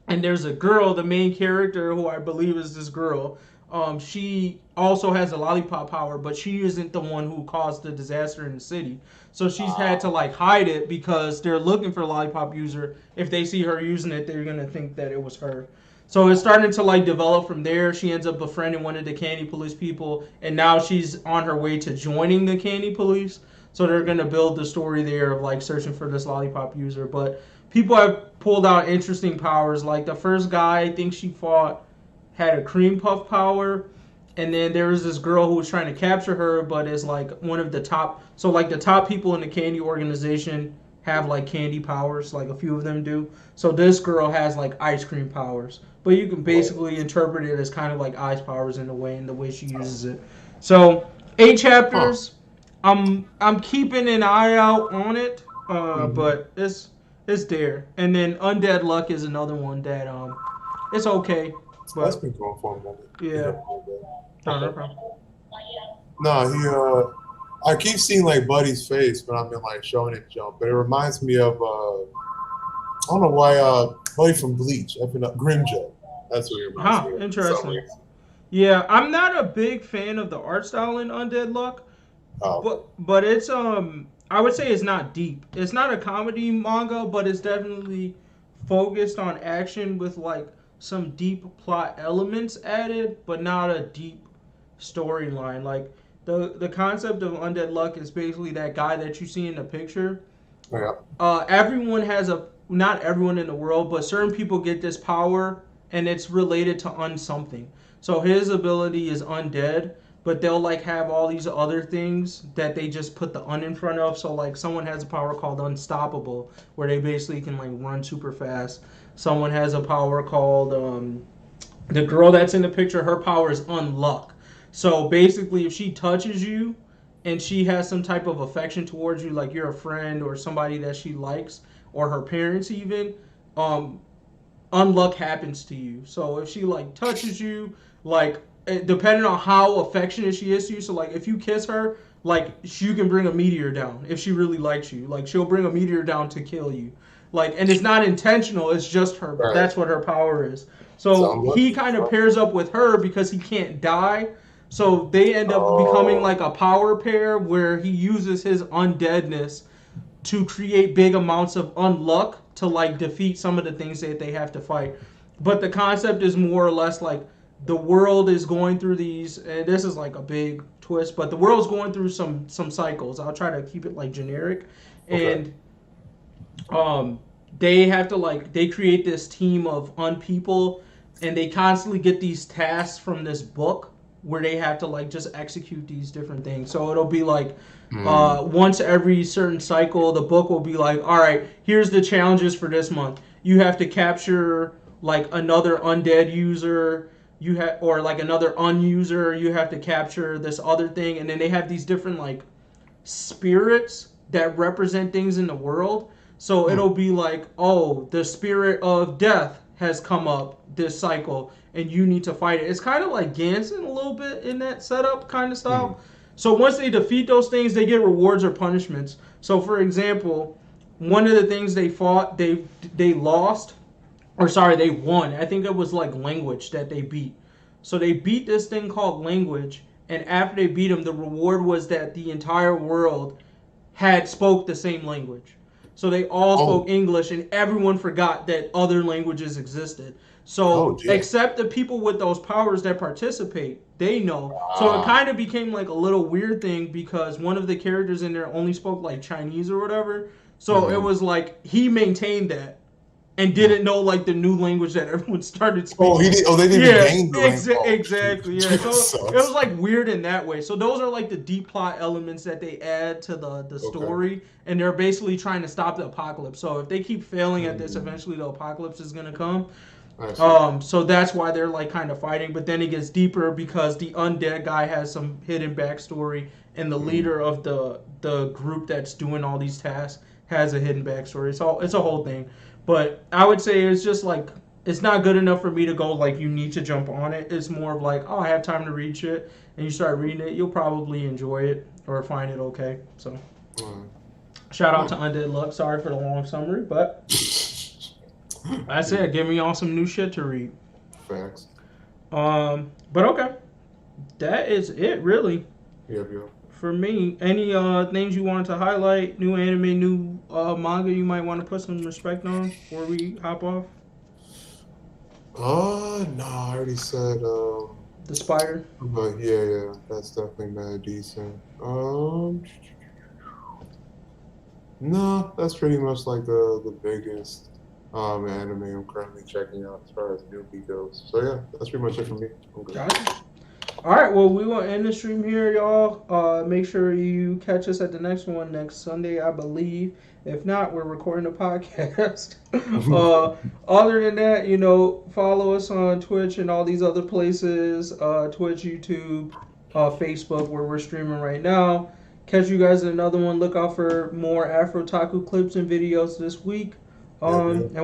and there's a girl, the main character, who I believe is this girl. She also has a lollipop power, but she isn't the one who caused the disaster in the city. So she's had to like hide it because they're looking for a lollipop user. If they see her using it, they're gonna think that it was her. So it's starting to like develop from there. She ends up befriending one of the candy police people, and now she's on her way to joining the candy police. So they're gonna build the story there of like searching for this lollipop user. But people have pulled out interesting powers. Like the first guy I think she fought had a cream puff power, and then there was this girl who was trying to capture her, but is like one of the top. So like the top people in the candy organization have like candy powers, like a few of them do. So this girl has like ice cream powers, but you can basically interpret it as kind of like ice powers in the way she uses it. So 8 chapters. I'm keeping an eye out on it, but it's there. And then Undead Luck is another one that it's okay. But that's been going for a minute. Yeah. No, I keep seeing like Buddy's face when I've been like showing it jump, but it reminds me of I don't know why Buddy from Bleach, Grimjo. That's what it reminds me of. Interesting. Yeah, I'm not a big fan of the art style in Undead Luck. But it's I would say it's not deep. It's not a comedy manga, but it's definitely focused on action with like some deep plot elements added, but not a deep storyline. Like the concept of Undead Luck is basically that guy that you see in the picture. Yeah. Everyone has not everyone in the world, but certain people get this power, and it's related to something. So his ability is undead, but they'll like have all these other things that they just put the in front of. So like someone has a power called unstoppable, where they basically can like run super fast. Someone has a power called the girl that's in the picture, her power is unluck. So basically, if she touches you and she has some type of affection towards you, like you're a friend or somebody that she likes, or her parents even, unluck happens to you. So if she like touches you, like depending on how affectionate she is to you, so like if you kiss her, like you can bring a meteor down if she really likes you. Like she'll bring a meteor down to kill you. Like, and it's not intentional. It's just her. Right. That's what her power is. So he kind of pairs up with her because he can't die. So they end up becoming like a power pair where he uses his undeadness to create big amounts of unluck to like defeat some of the things that they have to fight. But the concept is more or less like the world is going through these, and this is like a big twist, but the world's going through some cycles. I'll try to keep it like generic. Okay. And they have to like, they create this team of unpeople, and they constantly get these tasks from this book where they have to like just execute these different things. So it'll be like once every certain cycle, the book will be like, all right, here's the challenges for this month. You have to capture like another undead user, or like another unuser. You have to capture this other thing, and then they have these different like spirits that represent things in the world. So it'll be like, oh, the spirit of death has come up this cycle, and you need to fight it. It's kind of like Gansson a little bit in that setup kind of style. So once they defeat those things, they get rewards or punishments. So for example, one of the things they fought, they lost, or sorry, they won. I think it was like language that they beat. So they beat this thing called language, and after they beat them, the reward was that the entire world had spoke the same language. So they all spoke English, and everyone forgot that other languages existed. So except the people with those powers that participate, they know. So it kind of became like a little weird thing because one of the characters in there only spoke like Chinese or whatever. So it was like he maintained that and didn't know like the new language that everyone started speaking. They didn't gain the exactly. Yeah. So it was like weird in that way. So those are like the deep plot elements that they add to the story, and they're basically trying to stop the apocalypse. So if they keep failing at this, eventually the apocalypse is gonna come. So that's why they're like kind of fighting, but then it gets deeper because the undead guy has some hidden backstory, and the leader of the group that's doing all these tasks has a hidden backstory. It's a whole thing. But I would say it's just like, it's not good enough for me to go like you need to jump on it. It's more of like, oh, I have time to read shit, and you start reading it, you'll probably enjoy it or find it okay. So shout out to Undead Luck. Sorry for the long summary, but that's it. Give me all some new shit to read. Facts. But okay, that is it really. Yep. For me, any things you wanted to highlight, new anime, new manga you might want to put some respect on before we hop off? No, I already said The Spider. But yeah, that's definitely mad decent. No, that's pretty much like the biggest anime I'm currently checking out as far as newbie goes. So yeah, that's pretty much it for me. Okay. Gotcha. All right, well, we will end the stream here, y'all. Make sure you catch us at the next one next Sunday, I believe. If not, we're recording a podcast. Other than that, follow us on Twitch and all these other places, Twitch, YouTube, Facebook, where we're streaming right now. Catch you guys in another one. Look out for more Afro Taku clips and videos this week. And